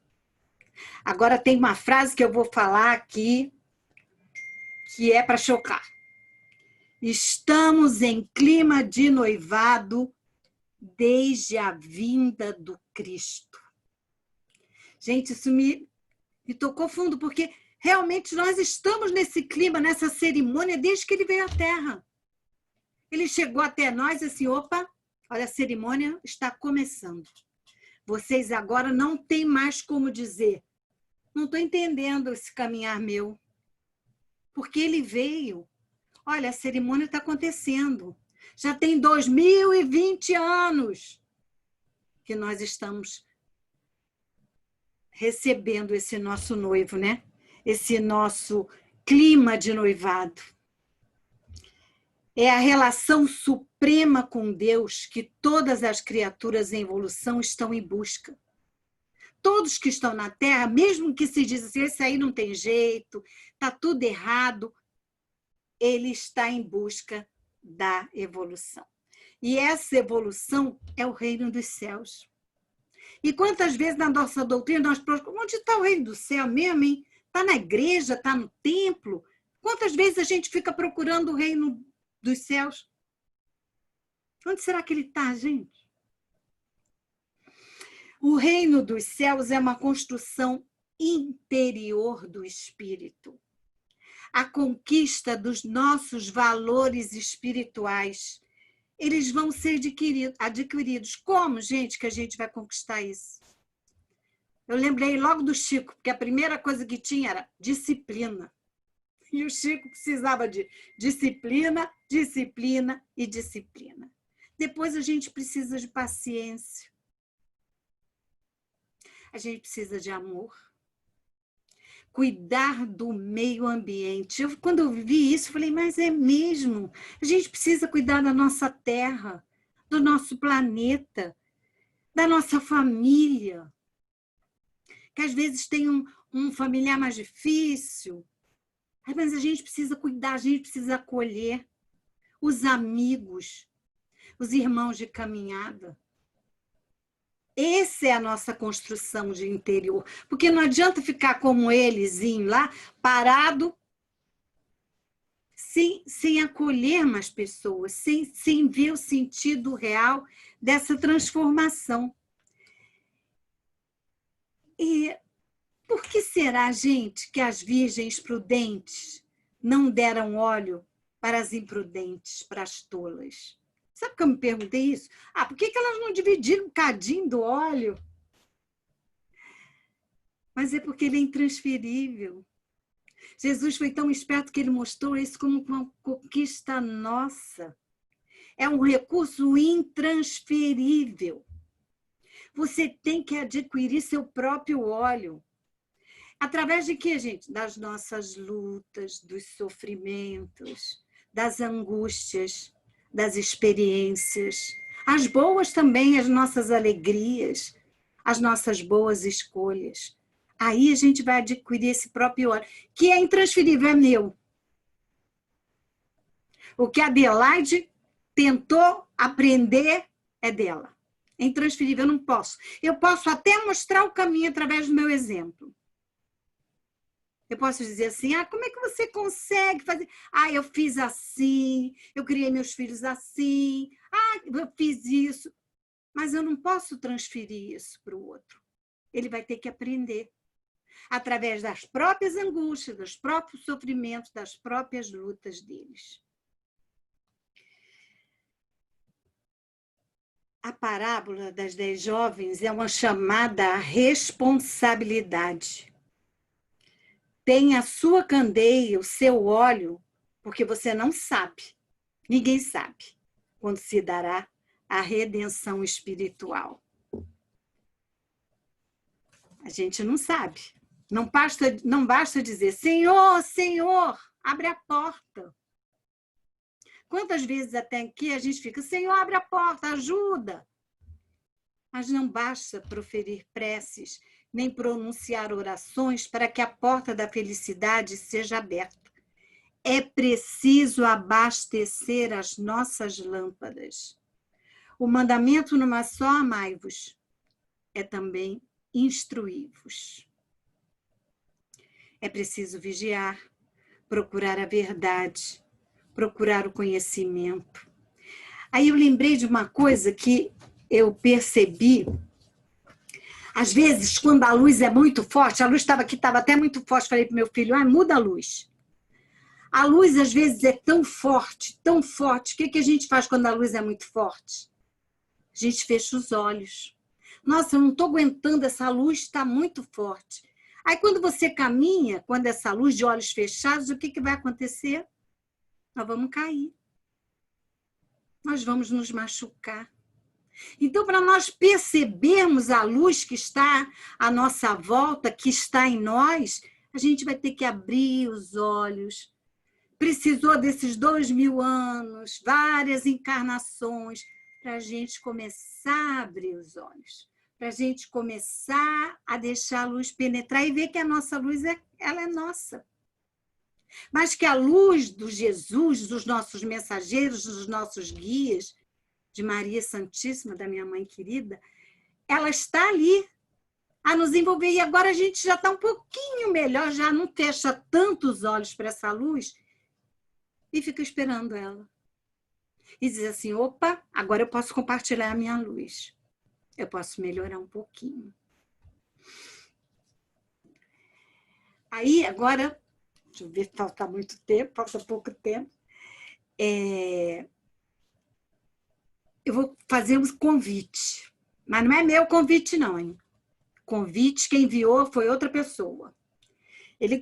Speaker 6: Agora tem uma frase que eu vou falar aqui, que é para chocar. Estamos em clima de noivado desde a vinda do Cristo. Gente, isso me tocou fundo, porque realmente nós estamos nesse clima, nessa cerimônia, desde que ele veio à Terra. Ele chegou até nós e assim, opa, olha, a cerimônia está começando. Vocês agora não têm mais como dizer, não estou entendendo esse caminhar meu. Porque ele veio. Olha, a cerimônia está acontecendo. Já tem 2020 anos que nós estamos recebendo esse nosso noivo, né? Esse nosso clima de noivado. É a relação suprema com Deus que todas as criaturas em evolução estão em busca. Todos que estão na Terra, mesmo que se diz assim, esse aí não tem jeito, está tudo errado, ele está em busca da evolução. E essa evolução é o reino dos céus. E quantas vezes na nossa doutrina nós procuramos, onde está o reino do céu mesmo, hein? Está na igreja, está no templo? Quantas vezes a gente fica procurando o reino dos céus? Onde será que ele está, gente? O reino dos céus é uma construção interior do espírito. A conquista dos nossos valores espirituais, eles vão ser adquiridos. Como, gente, que a gente vai conquistar isso? Eu lembrei logo do Chico, porque a primeira coisa que tinha era disciplina. E o Chico precisava de disciplina, disciplina e disciplina. Depois a gente precisa de paciência. A gente precisa de amor. Cuidar do meio ambiente. Quando eu vi isso, eu falei, mas é mesmo. A gente precisa cuidar da nossa terra, do nosso planeta, da nossa família. Que às vezes tem um familiar mais difícil. Mas a gente precisa cuidar, a gente precisa acolher os amigos, os irmãos de caminhada. Essa é a nossa construção de interior. Porque não adianta ficar como elezinho lá, parado, sem acolher mais pessoas, sem ver o sentido real dessa transformação. E por que será, gente, que as virgens prudentes não deram óleo para as imprudentes, para as tolas? Sabe que eu me perguntei isso? Por que elas não dividiram um cadinho do óleo? Mas é porque ele é intransferível. Jesus foi tão esperto que ele mostrou isso como uma conquista nossa. É um recurso intransferível. Você tem que adquirir seu próprio óleo. Através de quê, gente? Das nossas lutas, dos sofrimentos, das angústias, das experiências, as boas também, as nossas alegrias, as nossas boas escolhas. Aí a gente vai adquirir esse próprio óleo, que é intransferível, é meu. O que a Adelaide tentou aprender é dela. É intransferível, eu não posso. Eu posso até mostrar o caminho através do meu exemplo. Eu posso dizer assim, como é que você consegue fazer? Eu fiz assim, eu criei meus filhos assim, eu fiz isso. Mas eu não posso transferir isso para o outro. Ele vai ter que aprender. Através das próprias angústias, dos próprios sofrimentos, das próprias lutas deles. A parábola das 10 jovens é uma chamada à responsabilidade. Tem a sua candeia, o seu óleo, porque você não sabe, ninguém sabe, quando se dará a redenção espiritual. A gente não sabe. Não basta dizer, Senhor, Senhor. abre a porta. Quantas vezes até aqui a gente fica, Senhor, abre a porta, ajuda. Mas não basta proferir preces, nem pronunciar orações para que a porta da felicidade seja aberta. É preciso abastecer as nossas lâmpadas. O mandamento numa só, amai-vos, é também instruí-vos. É preciso vigiar, procurar a verdade, procurar o conhecimento. Aí eu lembrei de uma coisa que eu percebi. Às vezes, quando a luz é muito forte, a luz estava aqui, estava até muito forte, falei para o meu filho, muda a luz. A luz, às vezes, é tão forte, tão forte. O que a gente faz quando a luz é muito forte? A gente fecha os olhos. Nossa, eu não estou aguentando, essa luz está muito forte. Aí, quando você caminha, quando essa luz de olhos fechados, o que vai acontecer? Nós vamos cair. Nós vamos nos machucar. Então, para nós percebermos a luz que está à nossa volta, que está em nós, a gente vai ter que abrir os olhos. Precisou desses 2000 anos, várias encarnações, para a gente começar a abrir os olhos, para a gente começar a deixar a luz penetrar e ver que a nossa luz ela é nossa. Mas que a luz do Jesus, dos nossos mensageiros, dos nossos guias, de Maria Santíssima, da minha mãe querida, ela está ali a nos envolver. E agora a gente já está um pouquinho melhor, já não fecha tanto os olhos para essa luz e fica esperando ela. E diz assim, opa, agora eu posso compartilhar a minha luz. Eu posso melhorar um pouquinho. Aí, agora, deixa eu ver se falta muito tempo, falta pouco tempo. Eu vou fazer um convite. Mas não é meu convite, não, hein? Convite, quem enviou foi outra pessoa. Ele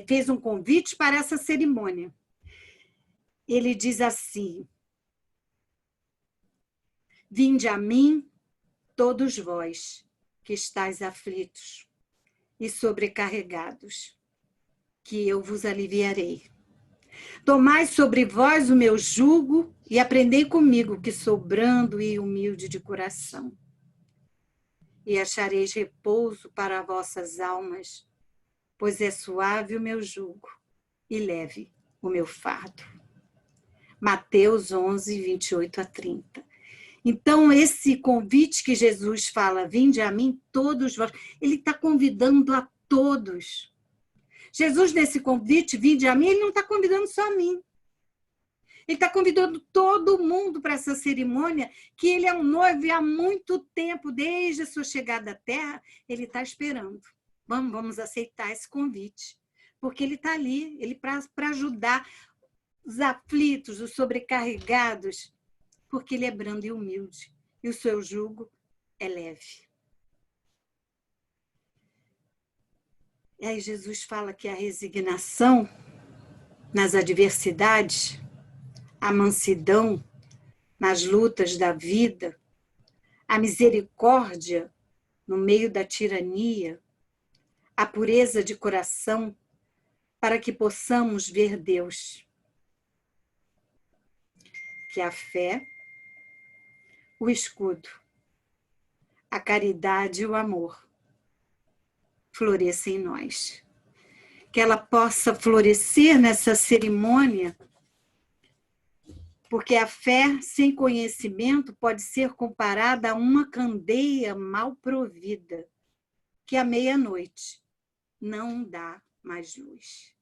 Speaker 6: fez um convite para essa cerimônia. Ele diz assim, vinde a mim, todos vós, que estáis aflitos e sobrecarregados, que eu vos aliviarei. Tomai sobre vós o meu jugo e aprendei comigo, que sou brando e humilde de coração. E achareis repouso para vossas almas, pois é suave o meu jugo e leve o meu fardo. Mateus 11, 28 a 30. Então, esse convite que Jesus fala, vinde a mim todos vós, ele está convidando a todos. Jesus, nesse convite, vinde a mim, ele não está convidando só a mim. Ele está convidando todo mundo para essa cerimônia, que ele é um noivo e há muito tempo, desde a sua chegada à Terra, ele está esperando. Vamos aceitar esse convite, porque ele está ali, ele para ajudar os aflitos, os sobrecarregados, porque ele é brando e humilde, e o seu jugo é leve. E aí Jesus fala que a resignação nas adversidades, a mansidão nas lutas da vida, a misericórdia no meio da tirania, a pureza de coração, para que possamos ver Deus. Que a fé, o escudo, a caridade e o amor floresça em nós. Que ela possa florescer nessa cerimônia, porque a fé sem conhecimento pode ser comparada a uma candeia mal provida, que à meia-noite não dá mais luz.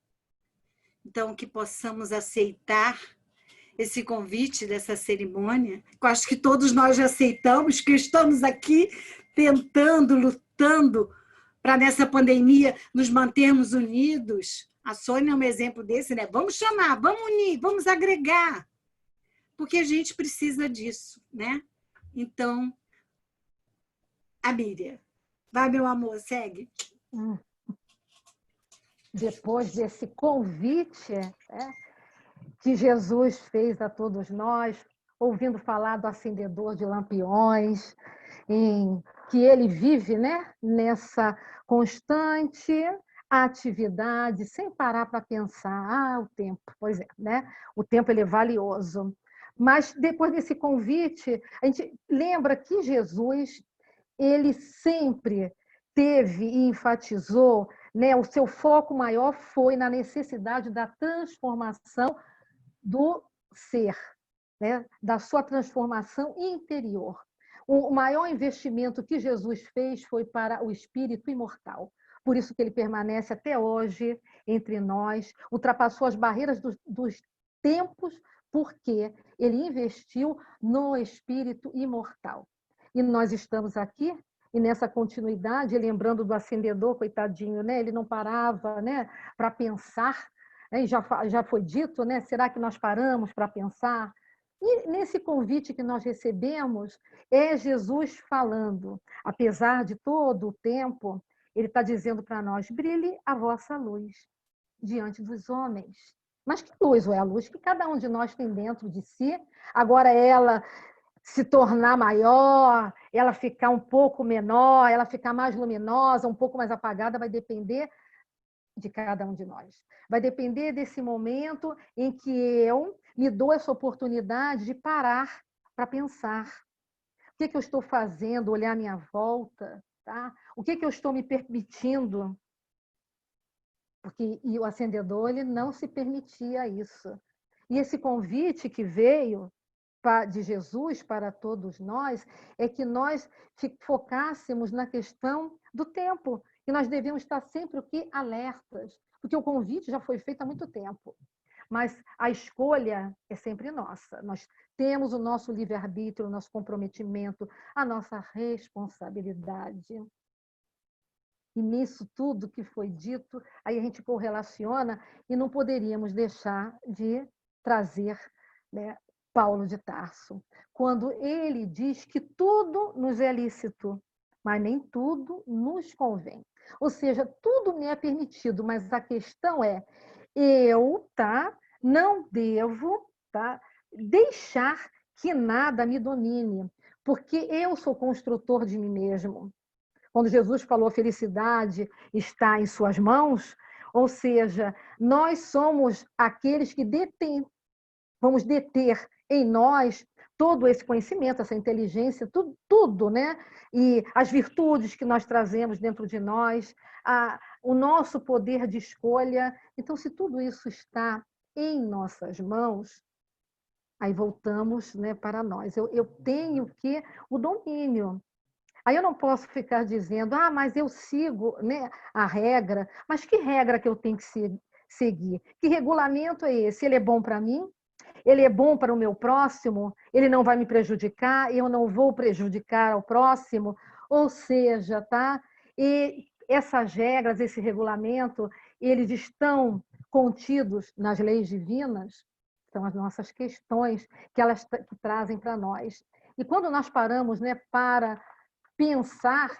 Speaker 6: Então, que possamos aceitar esse convite dessa cerimônia, que eu acho que todos nós já aceitamos, que estamos aqui tentando, lutando para nessa pandemia nos mantermos unidos. A Sônia é um exemplo desse, né? Vamos chamar, vamos unir, vamos agregar, porque a gente precisa disso, né? Então, a Miriam. Vai, meu amor, segue.
Speaker 3: Depois desse convite que Jesus fez a todos nós, ouvindo falar do acendedor de lampiões, em que ele vive, né, nessa constante atividade, sem parar para pensar. O tempo, pois é, né? O tempo ele é valioso. Mas depois desse convite, a gente lembra que Jesus, ele sempre teve e enfatizou, né? O seu foco maior foi na necessidade da transformação do ser, né? Da sua transformação interior. O maior investimento que Jesus fez foi para o espírito imortal. Por isso que ele permanece até hoje entre nós, ultrapassou as barreiras dos tempos, porque ele investiu no espírito imortal. E nós estamos aqui, e nessa continuidade, lembrando do acendedor, coitadinho, né? Ele não parava, né, para pensar, né? Já foi dito, né? Será que nós paramos para pensar? E nesse convite que nós recebemos, é Jesus falando, apesar de todo o tempo, ele está dizendo para nós: brilhe a vossa luz diante dos homens. Mas que luz? É a luz que cada um de nós tem dentro de si. Agora, ela se tornar maior, ela ficar um pouco menor, ela ficar mais luminosa, um pouco mais apagada, vai depender de cada um de nós. Vai depender desse momento em que eu me dou essa oportunidade de parar para pensar. O que eu estou fazendo? Olhar à minha volta, tá? O que eu estou me permitindo? Porque e o acendedor, ele não se permitia isso. E esse convite que veio de Jesus para todos nós é que nós focássemos na questão do tempo, que nós devemos estar sempre o quê? Alertas, porque o convite já foi feito há muito tempo. Mas a escolha é sempre nossa. Nós temos o nosso livre-arbítrio, o nosso comprometimento, a nossa responsabilidade. E nisso tudo que foi dito, aí a gente correlaciona e não poderíamos deixar de trazer, né, Paulo de Tarso, quando ele diz que tudo nos é lícito, mas nem tudo nos convém. Ou seja, tudo me é permitido, mas a questão é, eu, não devo, deixar que nada me domine, porque eu sou construtor de mim mesmo. Quando Jesus falou a felicidade está em suas mãos, ou seja, nós somos aqueles que vamos deter em nós todo esse conhecimento, essa inteligência, tudo, né? E as virtudes que nós trazemos dentro de nós, o nosso poder de escolha. Então, se tudo isso está em nossas mãos, aí voltamos, né, para nós. Eu tenho o domínio. Aí eu não posso ficar dizendo, mas eu sigo, né, a regra. Mas que regra que eu tenho que seguir? Que regulamento é esse? Ele é bom para mim? Ele é bom para o meu próximo? Ele não vai me prejudicar? Eu não vou prejudicar ao próximo? Ou seja, E essas regras, esse regulamento, eles estão contidos nas leis divinas? São as nossas questões que elas que trazem para nós. E quando nós paramos, né, para pensar,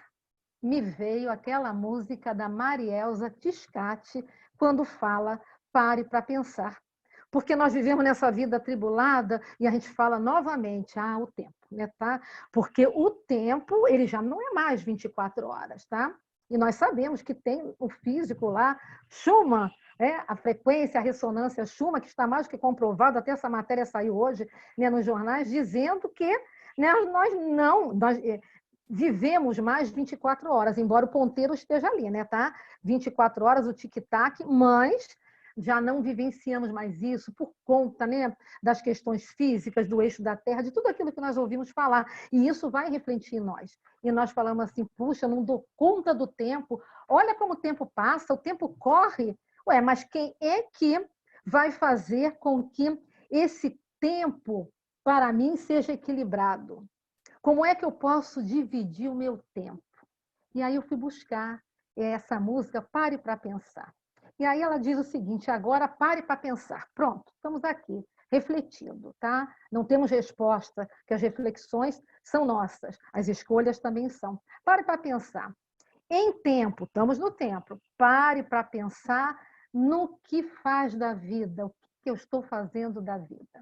Speaker 3: me veio aquela música da Marielza Tiscati, quando fala pare para pensar. Porque nós vivemos nessa vida atribulada e a gente fala novamente, o tempo, né, tá? Porque o tempo, ele já não é mais 24 horas, tá? E nós sabemos que tem o físico lá, Schumann, a frequência, a ressonância Schumann, que está mais do que comprovado, até essa matéria saiu hoje, né, nos jornais, dizendo que, né, nós vivemos mais 24 horas, embora o ponteiro esteja ali, né, tá? 24 horas, o tic-tac, mas já não vivenciamos mais isso por conta, né, das questões físicas, do eixo da Terra, de tudo aquilo que nós ouvimos falar. E isso vai refletir em nós. E nós falamos assim, puxa, não dou conta do tempo. Olha como o tempo passa, o tempo corre. Mas quem é que vai fazer com que esse tempo, para mim, seja equilibrado? Como é que eu posso dividir o meu tempo? E aí eu fui buscar essa música, Pare para Pensar. E aí ela diz o seguinte, agora pare para pensar. Pronto, estamos aqui, refletindo, tá? Não temos resposta, que as reflexões são nossas, as escolhas também são. Pare para pensar. Em tempo, estamos no tempo, pare para pensar no que faz da vida, o que eu estou fazendo da vida.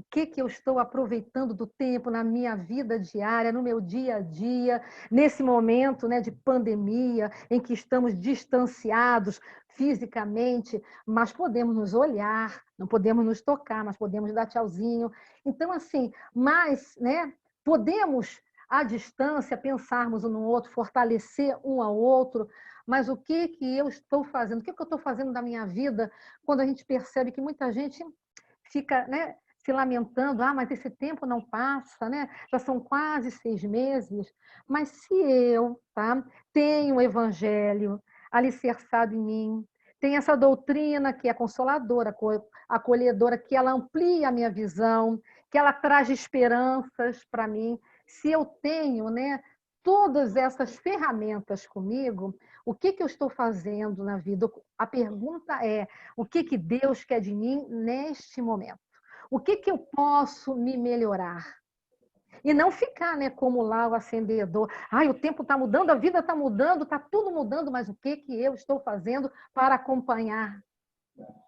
Speaker 3: O que eu estou aproveitando do tempo na minha vida diária, no meu dia a dia, nesse momento, né, de pandemia, em que estamos distanciados fisicamente, mas podemos nos olhar, não podemos nos tocar, mas podemos dar tchauzinho. Então, assim, mas, né, podemos, à distância, pensarmos um no outro, fortalecer um ao outro, mas o que eu estou fazendo? O que eu estou fazendo da minha vida quando a gente percebe que muita gente fica, né, se lamentando, mas esse tempo não passa, né? Já são quase 6 meses. Mas se eu, tá, tenho o evangelho alicerçado em mim, tem essa doutrina que é consoladora, acolhedora, que ela amplia a minha visão, que ela traz esperanças para mim. Se eu tenho, né, todas essas ferramentas comigo, o que eu estou fazendo na vida? A pergunta é: o que Deus quer de mim neste momento? O que eu posso me melhorar? E não ficar, né, como lá o acendedor. O tempo está mudando, a vida está mudando, está tudo mudando, mas o que eu estou fazendo para acompanhar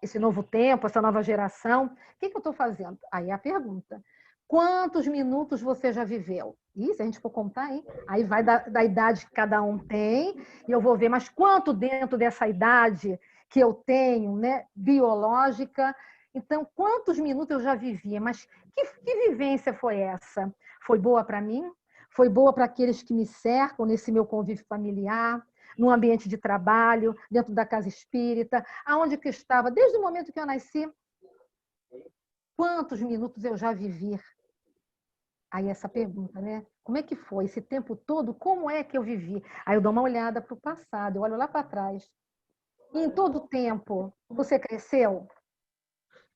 Speaker 3: esse novo tempo, essa nova geração? O que eu estou fazendo? Aí é a pergunta. Quantos minutos você já viveu? Se a gente for contar, hein? Aí vai da idade que cada um tem, e eu vou ver, mas quanto dentro dessa idade que eu tenho, né, biológica? Então, quantos minutos eu já vivia? Mas que vivência foi essa? Foi boa para mim? Foi boa para aqueles que me cercam nesse meu convívio familiar, no ambiente de trabalho, dentro da casa espírita, aonde que eu estava, desde o momento que eu nasci? Quantos minutos eu já vivi? Aí essa pergunta, né? Como é que foi esse tempo todo? Como é que eu vivi? Aí eu dou uma olhada para o passado, eu olho lá para trás. E em todo o tempo, você cresceu?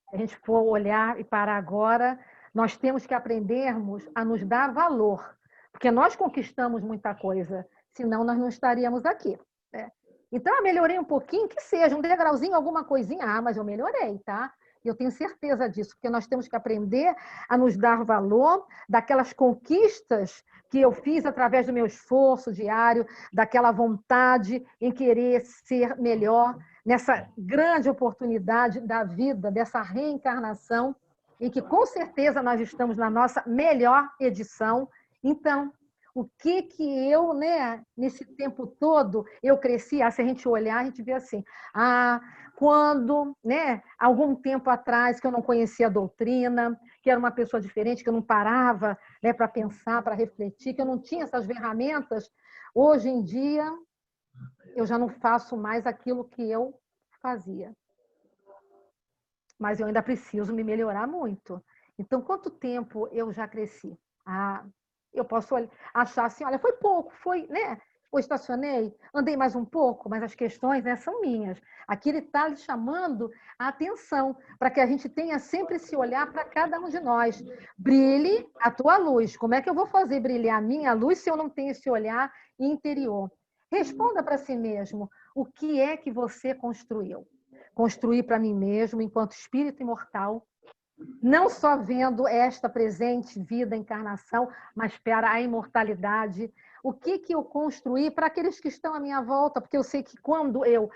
Speaker 3: Se a gente for olhar e parar agora, nós temos que aprendermos a nos dar valor, porque nós conquistamos muita coisa, senão nós não estaríamos aqui, né? Então, eu melhorei um pouquinho, que seja um degrauzinho, alguma coisinha, mas eu melhorei, tá? Eu tenho certeza disso, porque nós temos que aprender a nos dar valor daquelas conquistas que eu fiz através do meu esforço diário, daquela vontade em querer ser melhor, nessa grande oportunidade da vida, dessa reencarnação, em que com certeza nós estamos na nossa melhor edição. Então, o que eu, né, nesse tempo todo, eu cresci, se a gente olhar, a gente vê assim, quando, né, algum tempo atrás, que eu não conhecia a doutrina, que era uma pessoa diferente, que eu não parava, né, para pensar, para refletir, que eu não tinha essas ferramentas, hoje em dia, eu já não faço mais aquilo que eu fazia. Mas eu ainda preciso me melhorar muito. Então, quanto tempo eu já cresci? Eu posso achar assim, olha, foi pouco, foi, né? Eu estacionei, andei mais um pouco, mas as questões, né, são minhas. Aqui ele está chamando a atenção, para que a gente tenha sempre esse olhar para cada um de nós. Brilhe a tua luz. Como é que eu vou fazer brilhar a minha luz se eu não tenho esse olhar interior? Responda para si mesmo, o que é que você construiu? Construir para mim mesmo, enquanto espírito imortal, não só vendo esta presente vida, encarnação, mas para a imortalidade. O que eu construí para aqueles que estão à minha volta? Porque eu sei que quando eu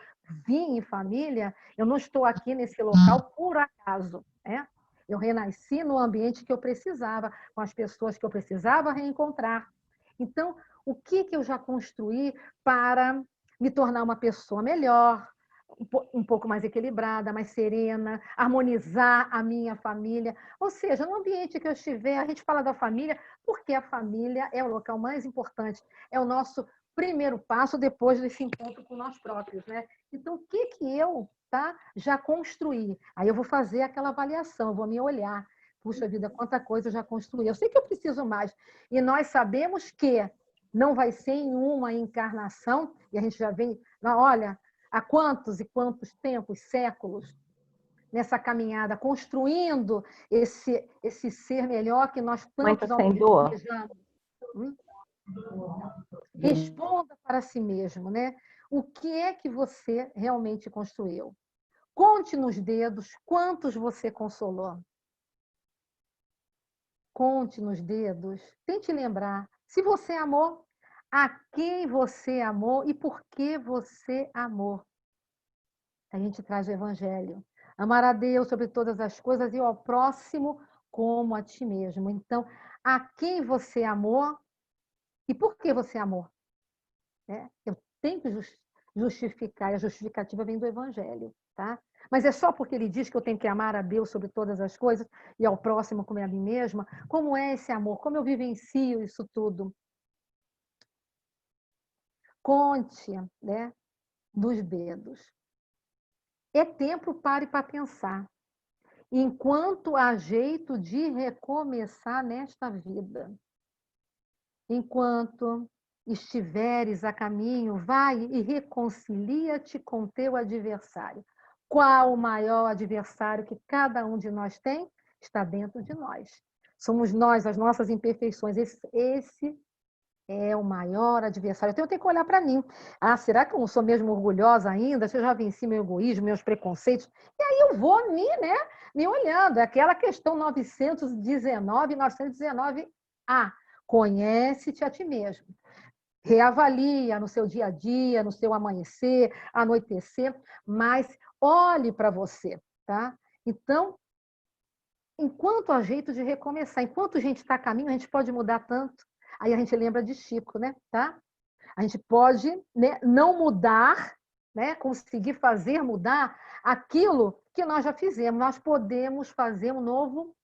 Speaker 3: vim em família, eu não estou aqui nesse local por acaso, né? Eu renasci no ambiente que eu precisava, com as pessoas que eu precisava reencontrar. Então, o que eu já construí para me tornar uma pessoa melhor, um pouco mais equilibrada, mais serena, harmonizar a minha família. Ou seja, no ambiente que eu estiver, a gente fala da família, porque a família é o local mais importante, é o nosso primeiro passo depois desse encontro com nós próprios, né? Então, o que eu já construí? Aí eu vou fazer aquela avaliação, eu vou me olhar. Puxa vida, quanta coisa eu já construí. Eu sei que eu preciso mais. E nós sabemos que não vai ser em uma encarnação, e a gente já vem, olha, há quantos e quantos tempos, séculos, nessa caminhada, construindo esse ser melhor que nós tantos desejamos. Responda para si mesmo, né? O que é que você realmente construiu? Conte nos dedos quantos você consolou. Conte nos dedos. Tente lembrar. Se você amou, a quem você amou e por que você amou. A gente traz o Evangelho. Amar a Deus sobre todas as coisas e ao próximo como a ti mesmo. Então, a quem você amou e por que você amou? Eu tenho que justificar, e a justificativa vem do Evangelho, tá? Mas é só porque ele diz que eu tenho que amar a Deus sobre todas as coisas e ao próximo como a mim mesma? Como é esse amor? Como eu vivencio isso tudo? Conte, né, dos dedos. É tempo para pensar. Enquanto há jeito de recomeçar nesta vida, enquanto estiveres a caminho, vai e reconcilia-te com teu adversário. Qual o maior adversário que cada um de nós tem? Está dentro de nós. Somos nós, as nossas imperfeições. Esse é o maior adversário. Então, eu tenho que olhar para mim. Ah, será que eu não sou mesmo orgulhosa ainda? Se eu já venci meu egoísmo, meus preconceitos? E aí eu vou me olhando. É aquela questão 919A. Conhece-te a ti mesmo. Reavalia no seu dia a dia, no seu amanhecer, anoitecer, mas olhe para você, tá? Então, enquanto há jeito de recomeçar, enquanto a gente está a caminho, a gente pode mudar tanto. Aí a gente lembra de Chico, né? Tá? A gente pode, né, não mudar, né, conseguir fazer mudar aquilo que nós já fizemos. Nós podemos fazer um novo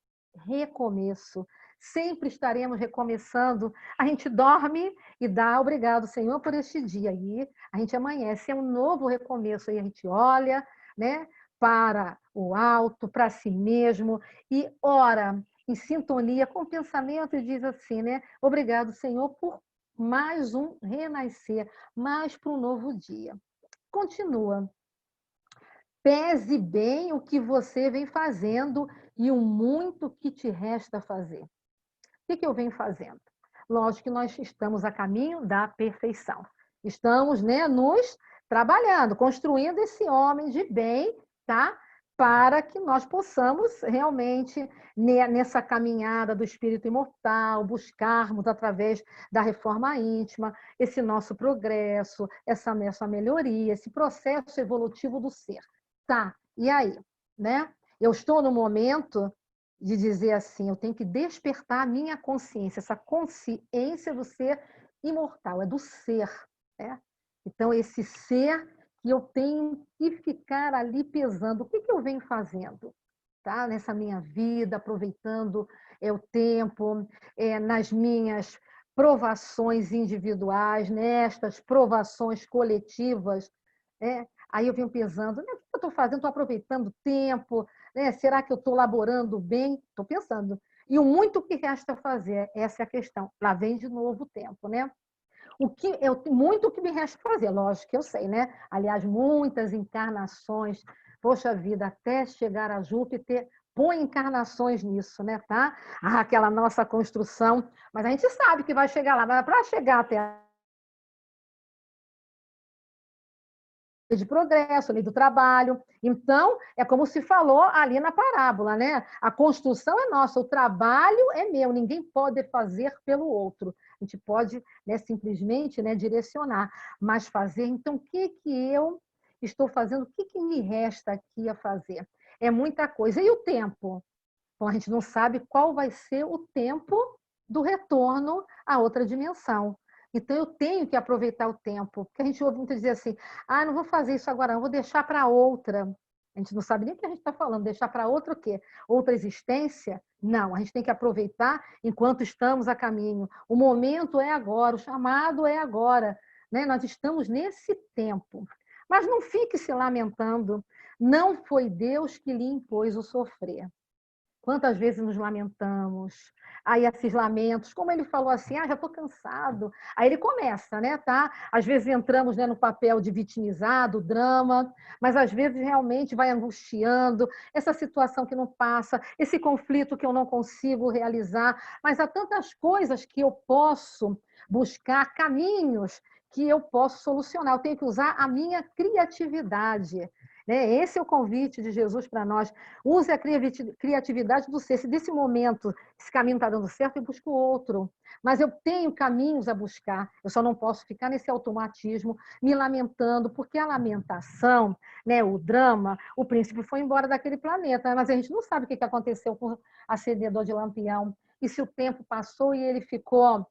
Speaker 3: recomeço. Sempre estaremos recomeçando. A gente dorme e dá obrigado, Senhor, por este dia. Aí a gente amanhece, é um novo recomeço. Aí a gente olha, né, para o alto, para si mesmo e ora em sintonia com o pensamento e diz assim, né? Obrigado, Senhor, por mais um renascer, mais para um novo dia. Continua. Pese bem o que você vem fazendo e o muito que te resta fazer. O que eu venho fazendo? Lógico que nós estamos a caminho da perfeição. Estamos, né, nos trabalhando, construindo esse homem de bem, tá? Para que nós possamos realmente, nessa caminhada do espírito imortal, buscarmos, através da reforma íntima, esse nosso progresso, essa melhoria, esse processo evolutivo do ser. Tá, e aí? Né? Eu estou no momento de dizer assim, eu tenho que despertar a minha consciência, essa consciência do ser imortal, é do ser. Né? Então, esse ser que eu tenho que ficar ali pesando. O que eu venho fazendo, tá? Nessa minha vida, aproveitando o tempo, nas minhas provações individuais, nestas provações coletivas. Aí eu venho pesando, né? O que eu estou fazendo? Estou aproveitando o tempo, né? Será que eu estou laborando bem? Estou pensando. E o muito que resta fazer, essa é a questão. Lá vem de novo o tempo, né? Muito que me resta fazer, lógico que eu sei, né? Aliás, muitas encarnações, poxa vida, até chegar a Júpiter, põe encarnações nisso, né? Tá? Aquela nossa construção, mas a gente sabe que vai chegar lá, mas para chegar até de progresso, lei do trabalho. Então, é como se falou ali na parábola, né? A construção é nossa, o trabalho é meu, ninguém pode fazer pelo outro. A gente pode, né, simplesmente, né, direcionar, mas fazer. Então, o que eu estou fazendo? O que me resta aqui a fazer? É muita coisa. E o tempo? Bom, a gente não sabe qual vai ser o tempo do retorno à outra dimensão. Então, eu tenho que aproveitar o tempo, porque a gente ouve muito dizer assim, não vou fazer isso agora, não, vou deixar para outra. A gente não sabe nem o que a gente está falando, deixar para outra o quê? Outra existência? Não, a gente tem que aproveitar enquanto estamos a caminho. O momento é agora, o chamado é agora. Né? Nós estamos nesse tempo. Mas não fique se lamentando. Não foi Deus que lhe impôs o sofrer. Quantas vezes nos lamentamos? Aí esses lamentos, como ele falou assim, já estou cansado. Aí ele começa, né, tá? Às vezes entramos, né, no papel de vitimizado, drama, mas às vezes realmente vai angustiando, essa situação que não passa, esse conflito que eu não consigo realizar, mas há tantas coisas que eu posso buscar, caminhos que eu posso solucionar. Eu tenho que usar a minha criatividade. né? Esse é o convite de Jesus para nós. Use a criatividade do ser. Se desse momento esse caminho está dando certo, eu busco outro. Mas eu tenho caminhos a buscar. Eu só não posso ficar nesse automatismo, me lamentando, porque a lamentação, né, o drama, o príncipe foi embora daquele planeta, mas a gente não sabe o que aconteceu com o acendedor de Lampião. E se o tempo passou e ele ficou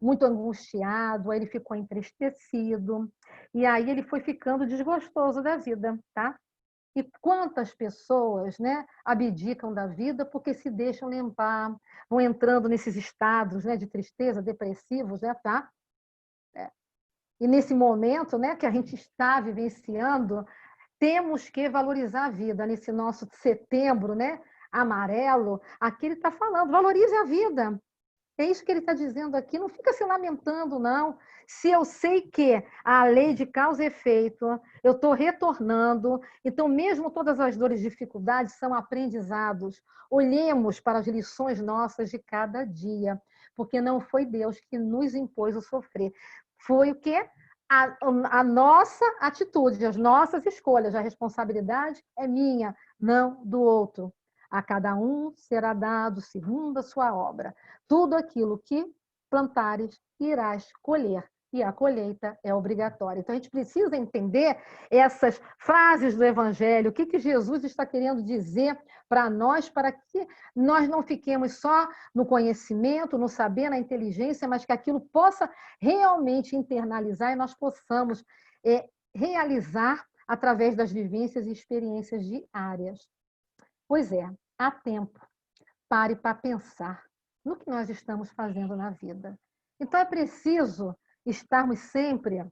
Speaker 3: muito angustiado, aí ele ficou entristecido, e aí ele foi ficando desgostoso da vida, tá? E quantas pessoas, né, abdicam da vida porque se deixam levar, vão entrando nesses estados, né, de tristeza, depressivos, né, tá? E nesse momento, né, que a gente está vivenciando, temos que valorizar a vida. Nesse nosso setembro, né, amarelo, aqui ele está falando, valorize a vida. É isso que ele está dizendo aqui. Não fica se lamentando, não. Se eu sei que a lei de causa e efeito, eu estou retornando, então, mesmo todas as dores e dificuldades são aprendizados. Olhemos para as lições nossas de cada dia, porque não foi Deus que nos impôs o sofrer. Foi o quê? A nossa atitude, as nossas escolhas. A responsabilidade é minha, não do outro. A cada um será dado segundo a sua obra. Tudo aquilo que plantares, irás colher. E a colheita é obrigatória. Então, a gente precisa entender essas frases do Evangelho, o que Jesus está querendo dizer para que nós não fiquemos só no conhecimento, no saber, na inteligência, mas que aquilo possa realmente internalizar e nós possamos realizar através das vivências e experiências diárias. Pois é, há tempo. Pare para pensar no que nós estamos fazendo na vida. Então, é preciso estarmos sempre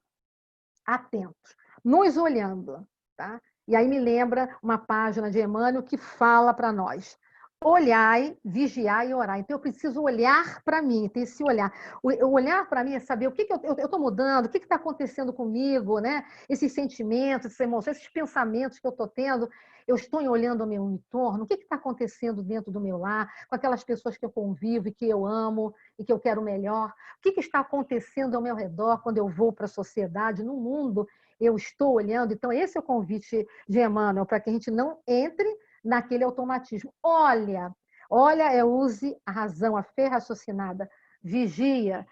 Speaker 3: atentos, nos olhando. Tá? E aí me lembra uma página de Emmanuel que fala para nós: olhai, vigiai e orai. Então, eu preciso olhar para mim, ter esse olhar. O olhar para mim é saber o que eu estou mudando, o que está acontecendo comigo, né? Esses sentimentos, essas emoções, esses pensamentos que eu estou tendo. Eu estou olhando ao meu entorno, o que está acontecendo dentro do meu lar, com aquelas pessoas que eu convivo e que eu amo e que eu quero melhor. O que está acontecendo ao meu redor quando eu vou para a sociedade, no mundo, eu estou olhando. Então, esse é o convite de Emmanuel, para que a gente não entre naquele automatismo. Olha, use a razão, a fé raciocinada. Vigiar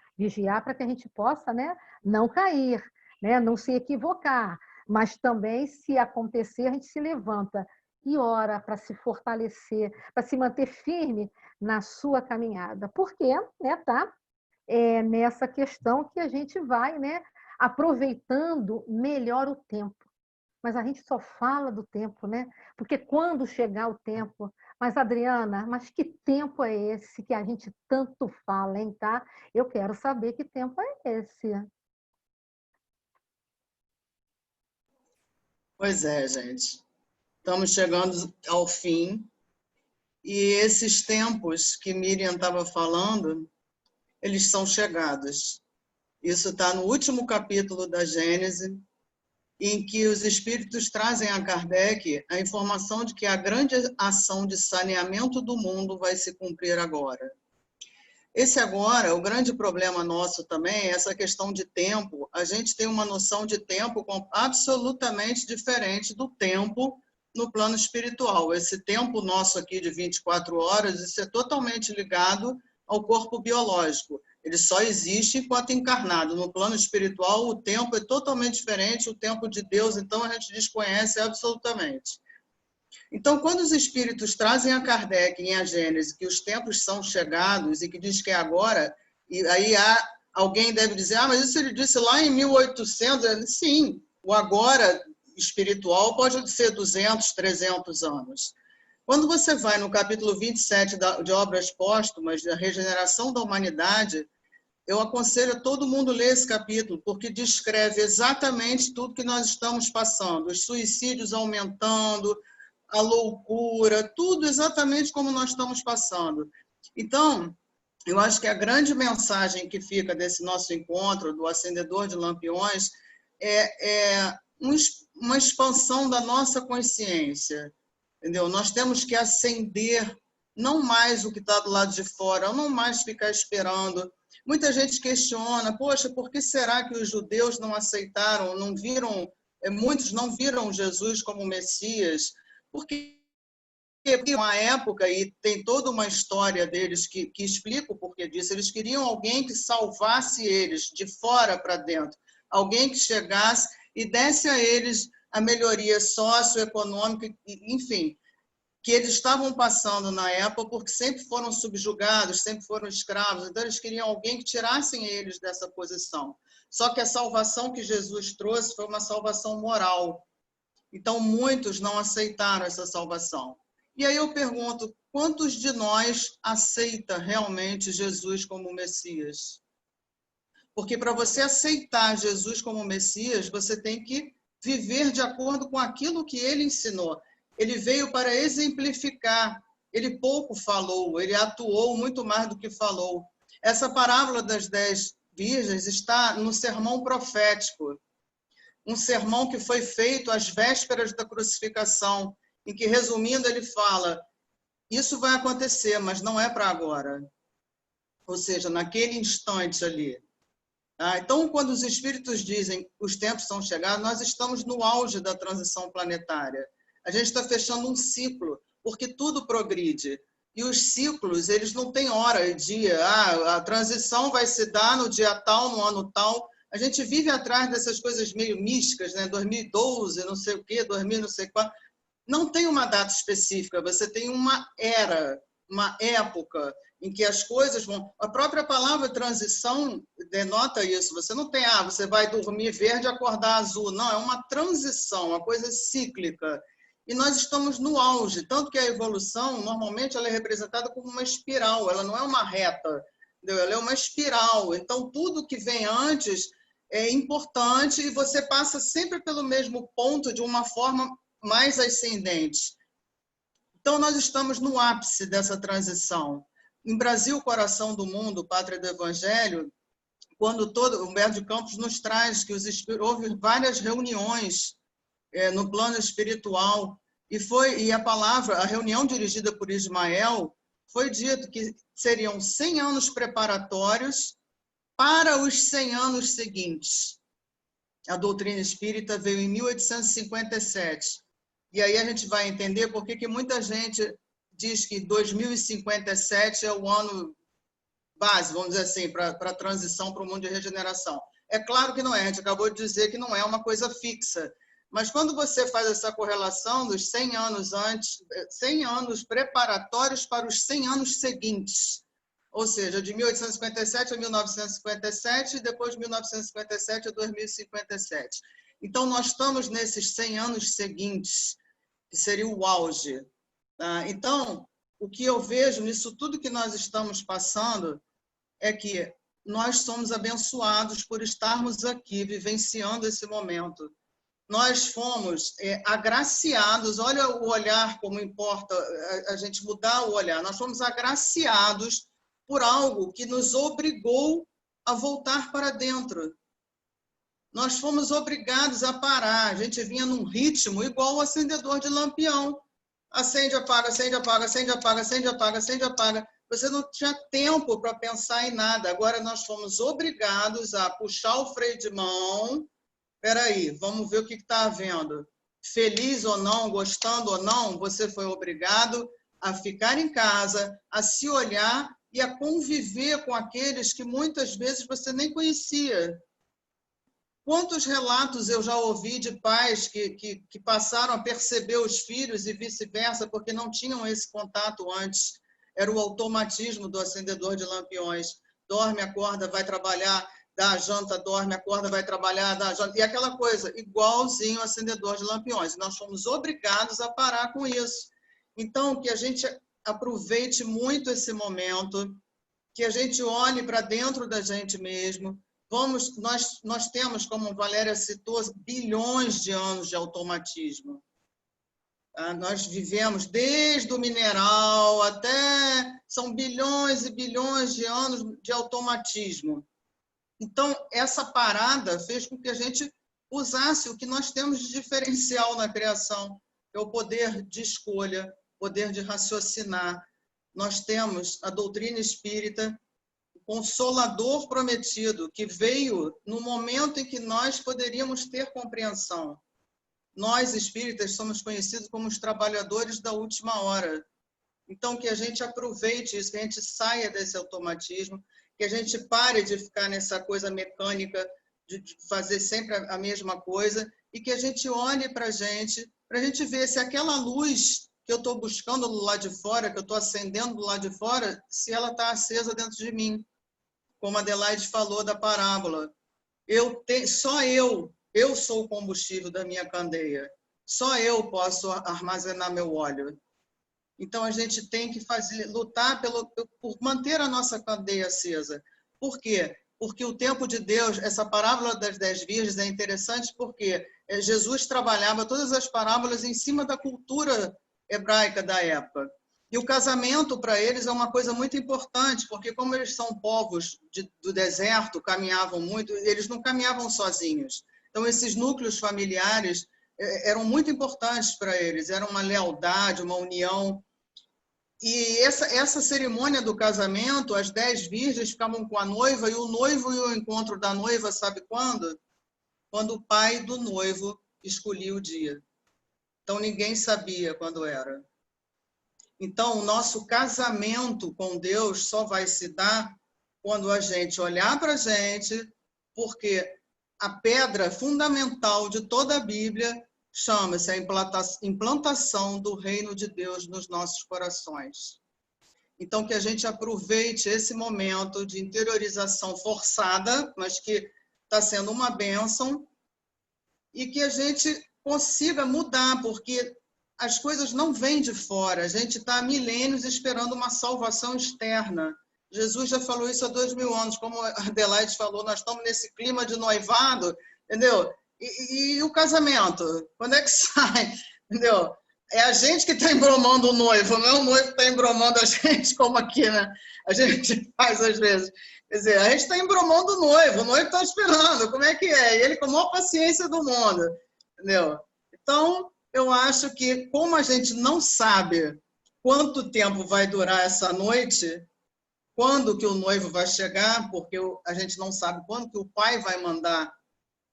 Speaker 3: para que a gente possa, né, não cair, né, não se equivocar. Mas também, se acontecer, a gente se levanta e ora para se fortalecer, para se manter firme na sua caminhada. Porque, né, tá? É nessa questão que a gente vai, né, aproveitando melhor o tempo. Mas a gente só fala do tempo, né? Porque quando chegar o tempo... Mas, Adriana, mas que tempo é esse que a gente tanto fala, hein, tá? Eu quero saber que tempo é esse.
Speaker 2: Pois é, gente. Estamos chegando ao fim. E esses tempos que Miriam estava falando, eles são chegados. Isso está no último capítulo da Gênese, em que os espíritos trazem a Kardec a informação de que a grande ação de saneamento do mundo vai se cumprir agora. Esse agora, o grande problema nosso também é essa questão de tempo. A gente tem uma noção de tempo absolutamente diferente do tempo no plano espiritual. Esse tempo nosso aqui de 24 horas, isso é totalmente ligado ao corpo biológico. Ele só existe enquanto encarnado. No plano espiritual, o tempo é totalmente diferente, o tempo de Deus, então, a gente desconhece absolutamente. Então, quando os espíritos trazem a Kardec em A Gênese que os tempos são chegados e que diz que é agora, e aí alguém deve dizer, mas isso ele disse lá em 1800, sim, o agora espiritual pode ser 200, 300 anos. Quando você vai no capítulo 27 de Obras Póstumas, da Regeneração da Humanidade, eu aconselho a todo mundo ler esse capítulo, porque descreve exatamente tudo que nós estamos passando, os suicídios aumentando, a loucura, tudo exatamente como nós estamos passando. Então, eu acho que a grande mensagem que fica desse nosso encontro, do Acendedor de Lampiões, é uma expansão da nossa consciência, entendeu? Nós temos que acender não mais o que está do lado de fora, não mais ficar esperando. Muita gente questiona, poxa, por que será que os judeus não aceitaram, não viram muitos não viram Jesus como Messias, porque uma época, e tem toda uma história deles que explica o porquê disso, eles queriam alguém que salvasse eles de fora para dentro, alguém que chegasse e desse a eles a melhoria socioeconômica, enfim, que eles estavam passando na época, porque sempre foram subjugados, sempre foram escravos, então eles queriam alguém que tirasse eles dessa posição. Só que a salvação que Jesus trouxe foi uma salvação moral. Então, muitos não aceitaram essa salvação. E aí eu pergunto, quantos de nós aceita realmente Jesus como Messias? Porque para você aceitar Jesus como Messias, você tem que viver de acordo com aquilo que ele ensinou. Ele veio para exemplificar. Ele pouco falou, ele atuou muito mais do que falou. Essa parábola das 10 virgens está no sermão profético. Um sermão que foi feito às vésperas da crucificação, em que, resumindo, ele fala, isso vai acontecer, mas não é para agora. Ou seja, naquele instante ali. Então, quando os espíritos dizem os tempos são chegados, nós estamos no auge da transição planetária. A gente está fechando um ciclo, porque tudo progride. E os ciclos, eles não têm hora e dia. A transição vai se dar no dia tal, no ano tal. A gente vive atrás dessas coisas meio místicas, né? 2012, não sei o quê, 2000, não sei qual. Não tem uma data específica, você tem uma era, uma época em que as coisas vão... A própria palavra transição denota isso. Você não tem, você vai dormir verde e acordar azul. Não, é uma transição, uma coisa cíclica. E nós estamos no auge, tanto que a evolução, normalmente, ela é representada como uma espiral, ela não é uma reta, entendeu? Ela é uma espiral. Então, tudo que vem antes é importante e você passa sempre pelo mesmo ponto de uma forma mais ascendente. Então, nós estamos no ápice dessa transição. Em Brasil, Coração do Mundo, Pátria do Evangelho, quando Humberto de Campos nos traz que houve várias reuniões no plano espiritual, e a reunião dirigida por Ismael, foi dito que seriam 100 anos preparatórios para os 100 anos seguintes. A doutrina espírita veio em 1857. E aí a gente vai entender por que muita gente diz que 2057 é o ano base, vamos dizer assim, para a transição para o mundo de regeneração. É claro que não é, a gente acabou de dizer que não é uma coisa fixa. Mas quando você faz essa correlação dos 100 anos antes, 100 anos preparatórios para os 100 anos seguintes, ou seja, de 1857 a 1957 e depois de 1957 a 2057. Então, nós estamos nesses 100 anos seguintes, que seria o auge. Então, o que eu vejo nisso tudo que nós estamos passando é que nós somos abençoados por estarmos aqui, vivenciando esse momento. Nós fomos agraciados, olha o olhar, como importa a gente mudar o olhar. Nós fomos agraciados por algo que nos obrigou a voltar para dentro. Nós fomos obrigados a parar. A gente vinha num ritmo igual o acendedor de lampião. Acende, apaga, acende, apaga, acende, apaga, acende, apaga, acende, apaga. Você não tinha tempo para pensar em nada. Agora nós fomos obrigados a puxar o freio de mão. Espera aí, vamos ver o que está havendo. Feliz ou não, gostando ou não, você foi obrigado a ficar em casa, a se olhar e a conviver com aqueles que muitas vezes você nem conhecia. Quantos relatos eu já ouvi de pais que passaram a perceber os filhos e vice-versa, porque não tinham esse contato antes. Era o automatismo do acendedor de lampiões. Dorme, acorda, vai trabalhar, dá a janta, dorme, acorda, vai trabalhar, dá a janta. E aquela coisa, igualzinho acendedor de lampiões. Nós fomos obrigados a parar com isso. Então, que a gente aproveite muito esse momento, que a gente olhe para dentro da gente mesmo. Nós temos, como Valéria citou, bilhões de anos de automatismo. Nós vivemos desde o mineral até... São bilhões e bilhões de anos de automatismo. Então, essa parada fez com que a gente usasse o que nós temos de diferencial na criação, que é o poder de escolha, poder de raciocinar. Nós temos a doutrina espírita, Consolador prometido, que veio no momento em que nós poderíamos ter compreensão. nós espíritas somos conhecidos como os trabalhadores da última hora. Então, que a gente aproveite isso, que a gente saia desse automatismo, que a gente pare de ficar nessa coisa mecânica, de fazer sempre a mesma coisa, e que a gente olhe para a gente ver se aquela luz que eu estou buscando do lado de fora, que eu estou acendendo do lado de fora, se ela está acesa dentro de mim. Como a Adelaide falou da parábola. Só eu sou o combustível da minha candeia. Só eu posso armazenar meu óleo. Então, a gente tem que lutar por manter a nossa candeia acesa. Por quê? Porque o tempo de Deus, essa parábola das 10 virgens é interessante porque Jesus trabalhava todas as parábolas em cima da cultura hebraica da época. E o casamento, para eles, é uma coisa muito importante, porque como eles são povos do deserto, caminhavam muito, eles não caminhavam sozinhos. Então, esses núcleos familiares eram muito importantes para eles, era uma lealdade, uma união. E essa cerimônia do casamento, as 10 virgens ficavam com a noiva, e o noivo e o encontro da noiva, sabe quando? Quando o pai do noivo escolhia o dia. Então, ninguém sabia quando era. Então, o nosso casamento com Deus só vai se dar quando a gente olhar para a gente, porque a pedra fundamental de toda a Bíblia chama-se a implantação do reino de Deus nos nossos corações. Então, que a gente aproveite esse momento de interiorização forçada, mas que está sendo uma bênção, e que a gente consiga mudar, porque as coisas não vêm de fora. A gente está há milênios esperando uma salvação externa. Jesus já falou isso há 2000 anos, como a Adelaide falou, nós estamos nesse clima de noivado, entendeu? E o casamento? Quando é que sai? Entendeu? É a gente que está embromando o noivo, não é o noivo que está embromando a gente, como aqui, né? A gente faz às vezes. Quer dizer, a gente está embromando o noivo está esperando, como é que é? E ele com a maior paciência do mundo, entendeu? Então, eu acho que, como a gente não sabe quanto tempo vai durar essa noite, quando que o noivo vai chegar, porque a gente não sabe quando que o pai vai mandar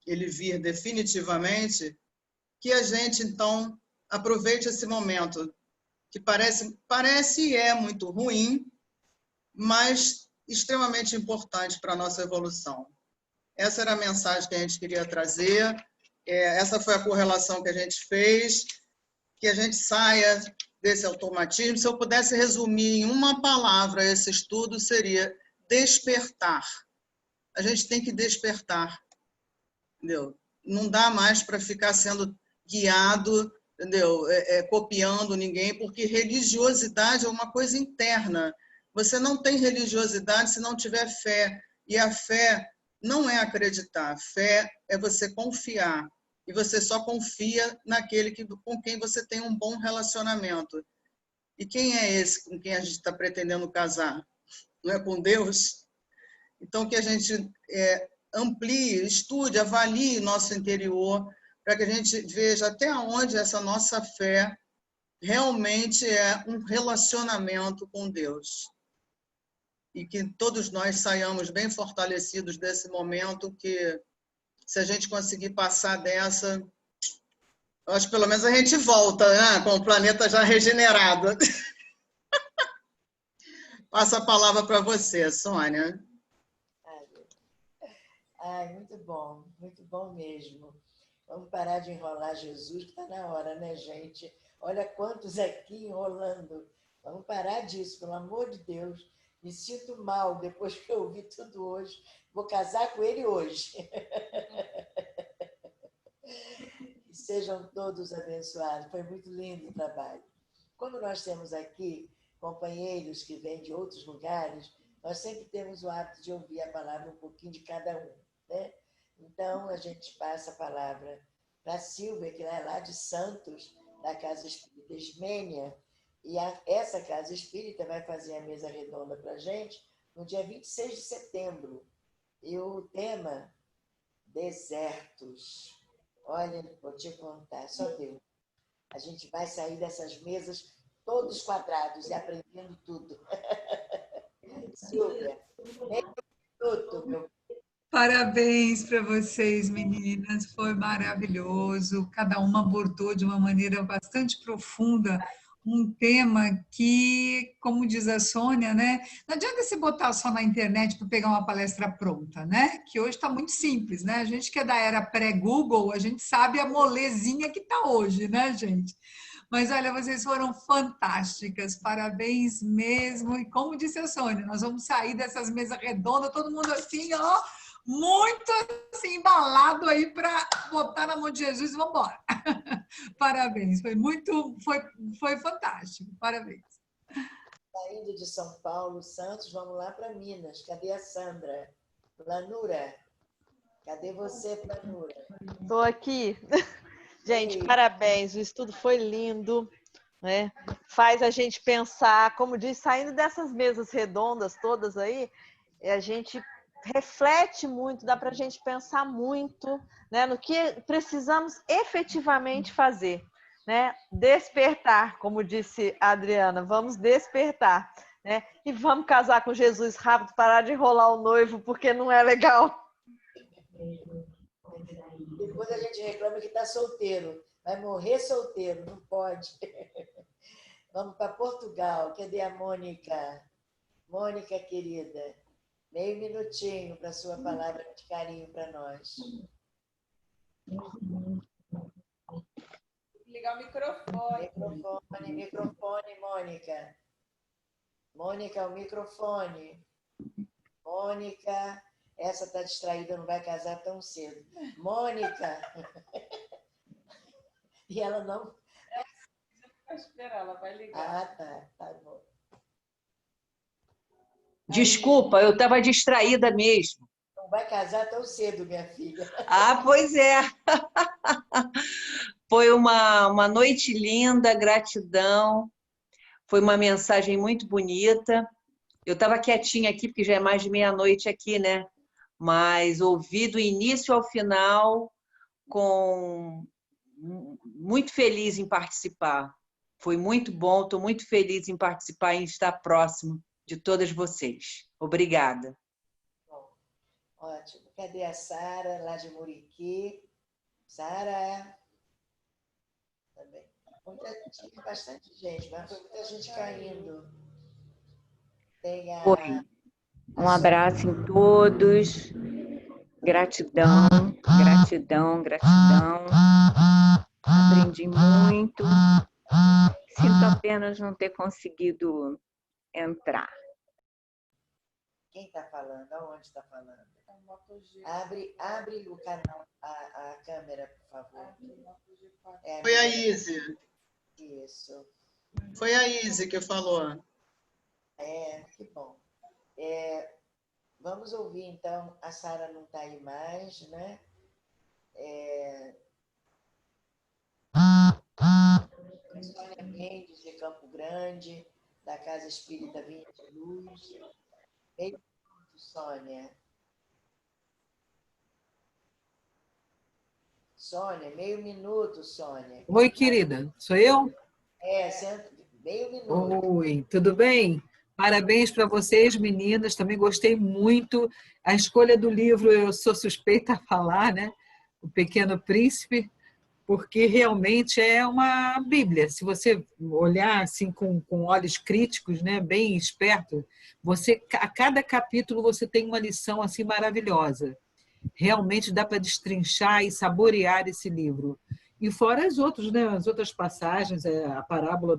Speaker 2: ele vir definitivamente, que a gente, então, aproveite esse momento, que parece e é muito ruim, mas extremamente importante para a nossa evolução. Essa era a mensagem que a gente queria trazer. Essa foi a correlação que a gente fez, que a gente saia desse automatismo. Se eu pudesse resumir em uma palavra esse estudo, seria despertar. A gente tem que despertar, entendeu? Não dá mais para ficar sendo guiado, entendeu? Copiando ninguém, porque religiosidade é uma coisa interna. Você não tem religiosidade se não tiver fé, e a fé não é acreditar, fé é você confiar. E você só confia naquele com quem você tem um bom relacionamento. E quem é esse com quem a gente está pretendendo casar? Não é com Deus? Então, que a gente amplie, estude, avalie nosso interior, para que a gente veja até onde essa nossa fé realmente é um relacionamento com Deus. E que todos nós saiamos bem fortalecidos desse momento, que se a gente conseguir passar dessa, eu acho que pelo menos a gente volta, né? Com o planeta já regenerado. Passo a palavra para você, Sônia.
Speaker 1: Muito bom mesmo. Vamos parar de enrolar Jesus, que está na hora, né, gente? Olha quantos aqui enrolando. Vamos parar disso, pelo amor de Deus. Me sinto mal depois que eu ouvi tudo hoje. Vou casar com ele hoje. Que sejam todos abençoados. Foi muito lindo o trabalho. Como nós temos aqui companheiros que vêm de outros lugares, nós sempre temos o hábito de ouvir a palavra um pouquinho de cada um, né? Então, a gente passa a palavra para a Silvia, que é lá de Santos, da Casa Espírita Ismênia, e essa Casa Espírita vai fazer a mesa redonda para a gente no dia 26 de setembro. E o tema, desertos. Olha, vou te contar, só Deus. A gente vai sair dessas mesas todos quadrados e aprendendo tudo. Silvia, tudo, meu.
Speaker 7: Parabéns para vocês, meninas. Foi maravilhoso. Cada uma abordou de uma maneira bastante profunda um tema que, como diz a Sônia, né? Não adianta se botar só na internet para pegar uma palestra pronta, né? Que hoje está muito simples, né? A gente que é da era pré-Google, a gente sabe a molezinha que está hoje, né, gente? Mas olha, vocês foram fantásticas, parabéns mesmo. E como disse a Sônia, nós vamos sair dessas mesas redondas, todo mundo assim, ó, muito assim, embalado aí para botar na mão de Jesus e vamos embora. Parabéns, foi fantástico, parabéns.
Speaker 1: Saindo de São Paulo, Santos, vamos lá para Minas. Cadê a Sandra? Planura, cadê você, Planura?
Speaker 8: Estou aqui. Gente,
Speaker 1: Ei.
Speaker 8: parabéns, o estudo foi lindo, né? Faz a gente pensar, como diz, saindo dessas mesas redondas todas aí, a gente reflete muito, dá para a gente pensar muito, né, no que precisamos efetivamente fazer, né? Despertar, como disse a Adriana, vamos despertar, né? E vamos casar com Jesus rápido, parar de enrolar o noivo, porque não é legal.
Speaker 1: Depois a gente reclama que está solteiro. Vai morrer solteiro, não pode. Vamos para Portugal. Cadê a Mônica? Mônica, querida, meio minutinho para a sua palavra de carinho para nós.
Speaker 9: Ligar o microfone.
Speaker 1: Microfone, Mônica. Mônica, o microfone. Mônica, essa está distraída, não vai casar tão cedo. Mônica! E ela não...
Speaker 9: Vai esperar, ela vai ligar.
Speaker 1: Ah, tá bom.
Speaker 10: Desculpa, eu estava distraída mesmo.
Speaker 1: Não vai casar tão cedo, minha filha.
Speaker 10: Ah, pois é. Foi uma noite linda, gratidão. Foi uma mensagem muito bonita. Eu estava quietinha aqui, porque já é mais de meia-noite aqui, né? Mas ouvi do início ao final, muito feliz em participar. Foi muito bom, estou muito feliz em participar e em estar próximo de todas vocês. Obrigada.
Speaker 1: Bom, ótimo. Cadê a Sara, lá de Muriqui? Sara? Também. Tinha bastante gente, mas foi muita gente caindo. Tem a...
Speaker 11: Oi. Um abraço em todos. Gratidão, gratidão, gratidão. Aprendi muito. Sinto apenas não ter conseguido entrar.
Speaker 1: Quem está falando? Aonde está falando? Abre o canal, a câmera, por favor.
Speaker 2: Foi a Izzy.
Speaker 1: Isso.
Speaker 2: Foi a Izzy que falou.
Speaker 1: Que bom. Vamos ouvir, então. A Sara não está aí mais, né? Sônia Mendes, de Campo Grande, da Casa Espírita Vinha de Luz. Meio minuto, Sônia. Sônia, meio minuto, Sônia.
Speaker 12: Oi, querida. Sou eu?
Speaker 1: Meio minuto.
Speaker 12: Oi, tudo bem? Parabéns para vocês, meninas. Também gostei muito. A escolha do livro, eu sou suspeita a falar, né? O Pequeno Príncipe, porque realmente é uma Bíblia. Se você olhar assim com olhos críticos, né, bem esperto, a cada capítulo você tem uma lição assim maravilhosa. Realmente dá para destrinchar e saborear esse livro. E fora as outras passagens, a parábola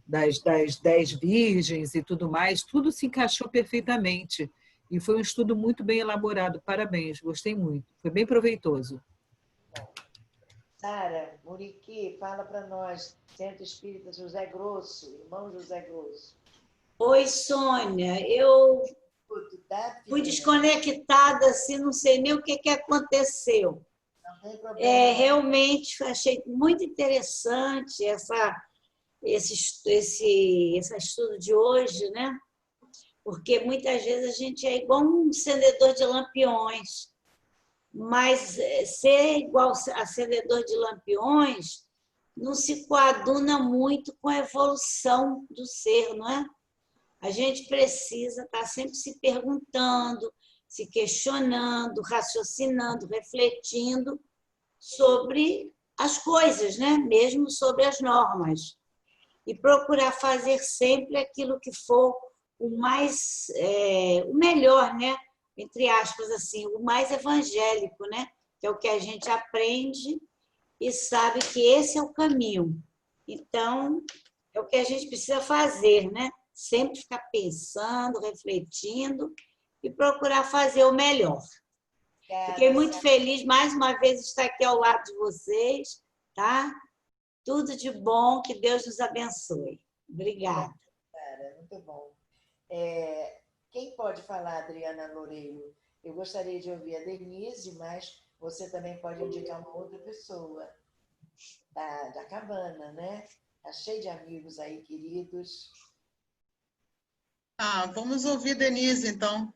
Speaker 12: das 10 virgens e tudo mais, tudo se encaixou perfeitamente. E foi um estudo muito bem elaborado. Parabéns, gostei muito. Foi bem proveitoso.
Speaker 1: Sara, Muriqui, fala para nós, Centro Espírita José Grosso, irmão José Grosso.
Speaker 13: Oi, Sônia, eu fui desconectada, assim, não sei nem o que aconteceu.
Speaker 1: Não tem problema.
Speaker 13: Realmente achei muito interessante esse estudo de hoje, né? Porque muitas vezes a gente é igual um acendedor de lampiões, mas ser igual acendedor de lampiões não se coaduna muito com a evolução do ser, não é? A gente precisa estar sempre se perguntando, se questionando, raciocinando, refletindo sobre as coisas, né? Mesmo sobre as normas. E procurar fazer sempre aquilo que for o melhor, né? Entre aspas, assim, o mais evangélico, né? Que é o que a gente aprende e sabe que esse é o caminho. Então, é o que a gente precisa fazer, né? Sempre ficar pensando, refletindo e procurar fazer o melhor. Fiquei muito feliz, mais uma vez, de estar aqui ao lado de vocês, tá? Tudo de bom, que Deus nos abençoe. Obrigada.
Speaker 1: Muito bom. Quem pode falar, Adriana Loureiro? Eu gostaria de ouvir a Denise, mas você também pode indicar uma outra pessoa da cabana, né? Está cheio de amigos aí, queridos.
Speaker 2: Vamos ouvir Denise, então.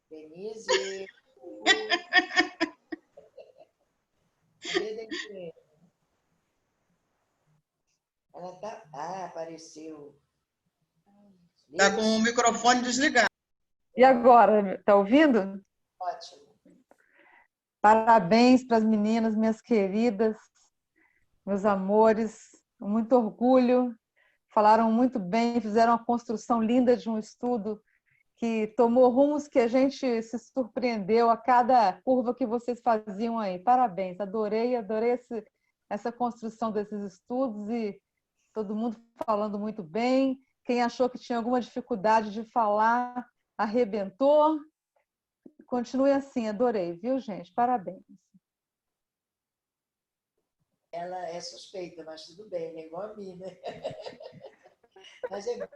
Speaker 1: Denise. Cadê Denise? Ela tá... apareceu.
Speaker 2: Está com o microfone desligado.
Speaker 14: E agora, está ouvindo?
Speaker 1: Ótimo.
Speaker 14: Parabéns para as meninas, minhas queridas, meus amores, com muito orgulho. Falaram muito bem, fizeram uma construção linda de um estudo que tomou rumos que a gente se surpreendeu a cada curva que vocês faziam aí. Parabéns, adorei essa construção desses estudos e todo mundo falando muito bem. Quem achou que tinha alguma dificuldade de falar, arrebentou. Continue assim, adorei, viu, gente? Parabéns.
Speaker 1: Ela é suspeita, mas tudo bem, né? Igual a mim, né? Mas é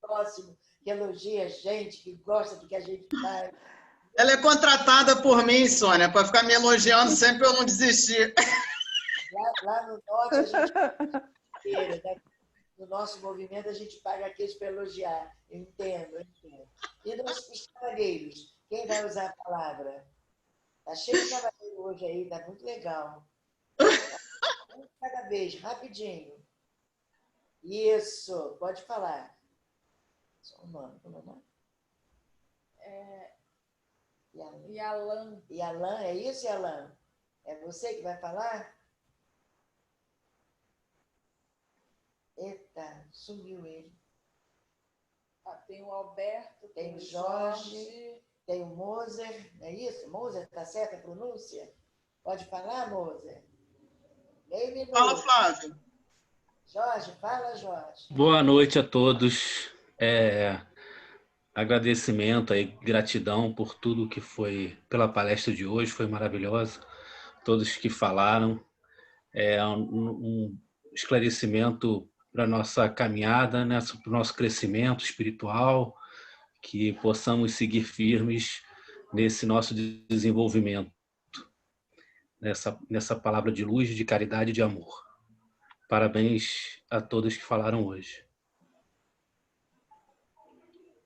Speaker 1: próximo, que elogia a gente, que gosta do que a gente faz.
Speaker 2: Ela é contratada por mim, Sônia, para ficar me elogiando sempre para eu não desistir.
Speaker 1: Lá no norte, a gente... No nosso movimento, a gente paga aqueles para elogiar. Eu entendo. E os cavalheiros? Quem vai usar a palavra? Está cheio de cavalheiro hoje aí, está muito legal. Cada vez, rapidinho. Isso, pode falar. Só um nome, como é o nome?
Speaker 9: Yalan.
Speaker 1: Yalan, é isso, Yalan? É você que vai falar? Eita, sumiu ele.
Speaker 9: Tem o Alberto,
Speaker 1: tem o Jorge, tem o Moser, não é isso? Moser, está certa a pronúncia? Pode falar, Moser? Meio minuto.
Speaker 2: Fala, Flávio.
Speaker 1: Jorge, fala, Jorge.
Speaker 5: Boa noite a todos. Agradecimento e gratidão por tudo que foi, pela palestra de hoje, foi maravilhosa. Todos que falaram. Um esclarecimento para a nossa caminhada, né, para o nosso crescimento espiritual, que possamos seguir firmes nesse nosso desenvolvimento, nessa palavra de luz, de caridade e de amor. Parabéns a todos que falaram hoje.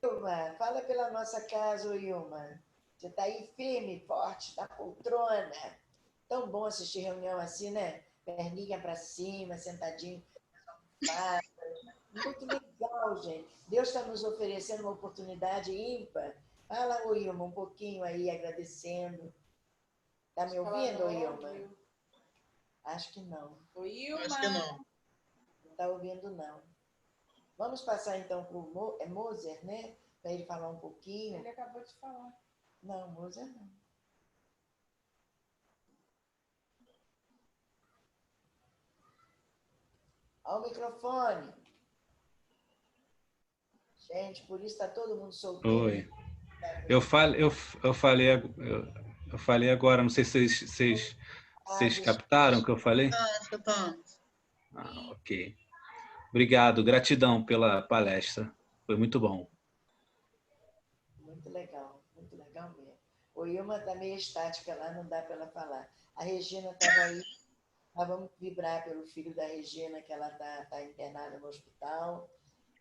Speaker 1: Ilma, fala pela nossa casa, Ilma. Você está aí firme, forte, na poltrona. Tão bom assistir reunião assim, né? Perninha para cima, sentadinho. Muito legal, gente. Deus está nos oferecendo uma oportunidade ímpar. Fala, Ilma, um pouquinho aí, agradecendo. Está me ouvindo, Ilma? Acho que não.
Speaker 9: Ilma.
Speaker 2: Acho que não.
Speaker 1: Não está ouvindo, não. Vamos passar, então, para o Moser, né? Para ele falar um pouquinho.
Speaker 9: Ele acabou de falar.
Speaker 1: Não, Moser não. Ao microfone. Gente, por isso está todo mundo solteiro.
Speaker 5: Oi. Eu falei agora, não sei se vocês captaram o que eu falei?
Speaker 2: Tá.
Speaker 5: Ok. Obrigado, gratidão pela palestra. Foi muito bom.
Speaker 1: Muito legal mesmo. O Ilma está meio estática lá, não dá para ela falar. A Regina estava aí, nós vamos vibrar pelo filho da Regina, que ela está internada no hospital,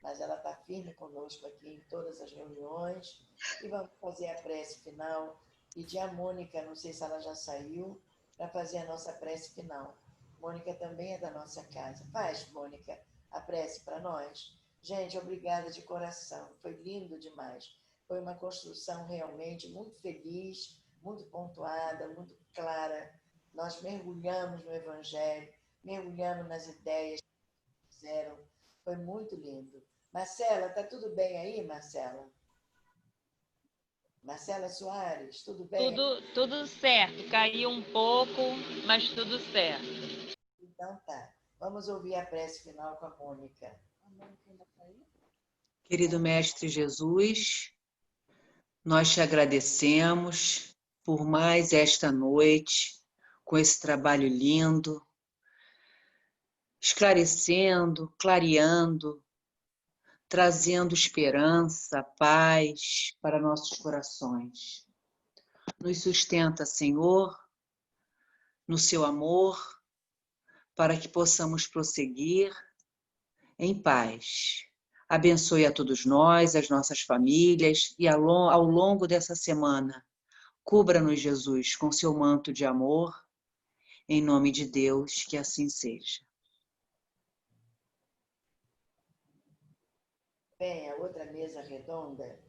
Speaker 1: mas ela está firme conosco aqui em todas as reuniões. E vamos fazer a prece final. Pedir a Mônica, não sei se ela já saiu, para fazer a nossa prece final. Mônica também é da nossa casa. Faz, Mônica, a prece para nós. Gente, obrigada de coração. Foi lindo demais. Foi uma construção realmente muito feliz, muito pontuada, muito clara. Nós mergulhamos no Evangelho, mergulhamos nas ideias que fizeram. Foi muito lindo. Marcela, está tudo bem aí, Marcela? Marcela Soares, tudo bem?
Speaker 15: Tudo certo. Caiu um pouco, mas tudo certo.
Speaker 1: Então tá. Vamos ouvir a prece final com a Mônica.
Speaker 10: Querido Mestre Jesus, nós te agradecemos por mais esta noite, com esse trabalho lindo, esclarecendo, clareando, trazendo esperança, paz para nossos corações. Nos sustenta, Senhor, no seu amor, para que possamos prosseguir em paz. Abençoe a todos nós, as nossas famílias, e ao longo dessa semana, cubra-nos, Jesus, com seu manto de amor, em nome de Deus, que assim seja.
Speaker 1: Bem, a outra mesa redonda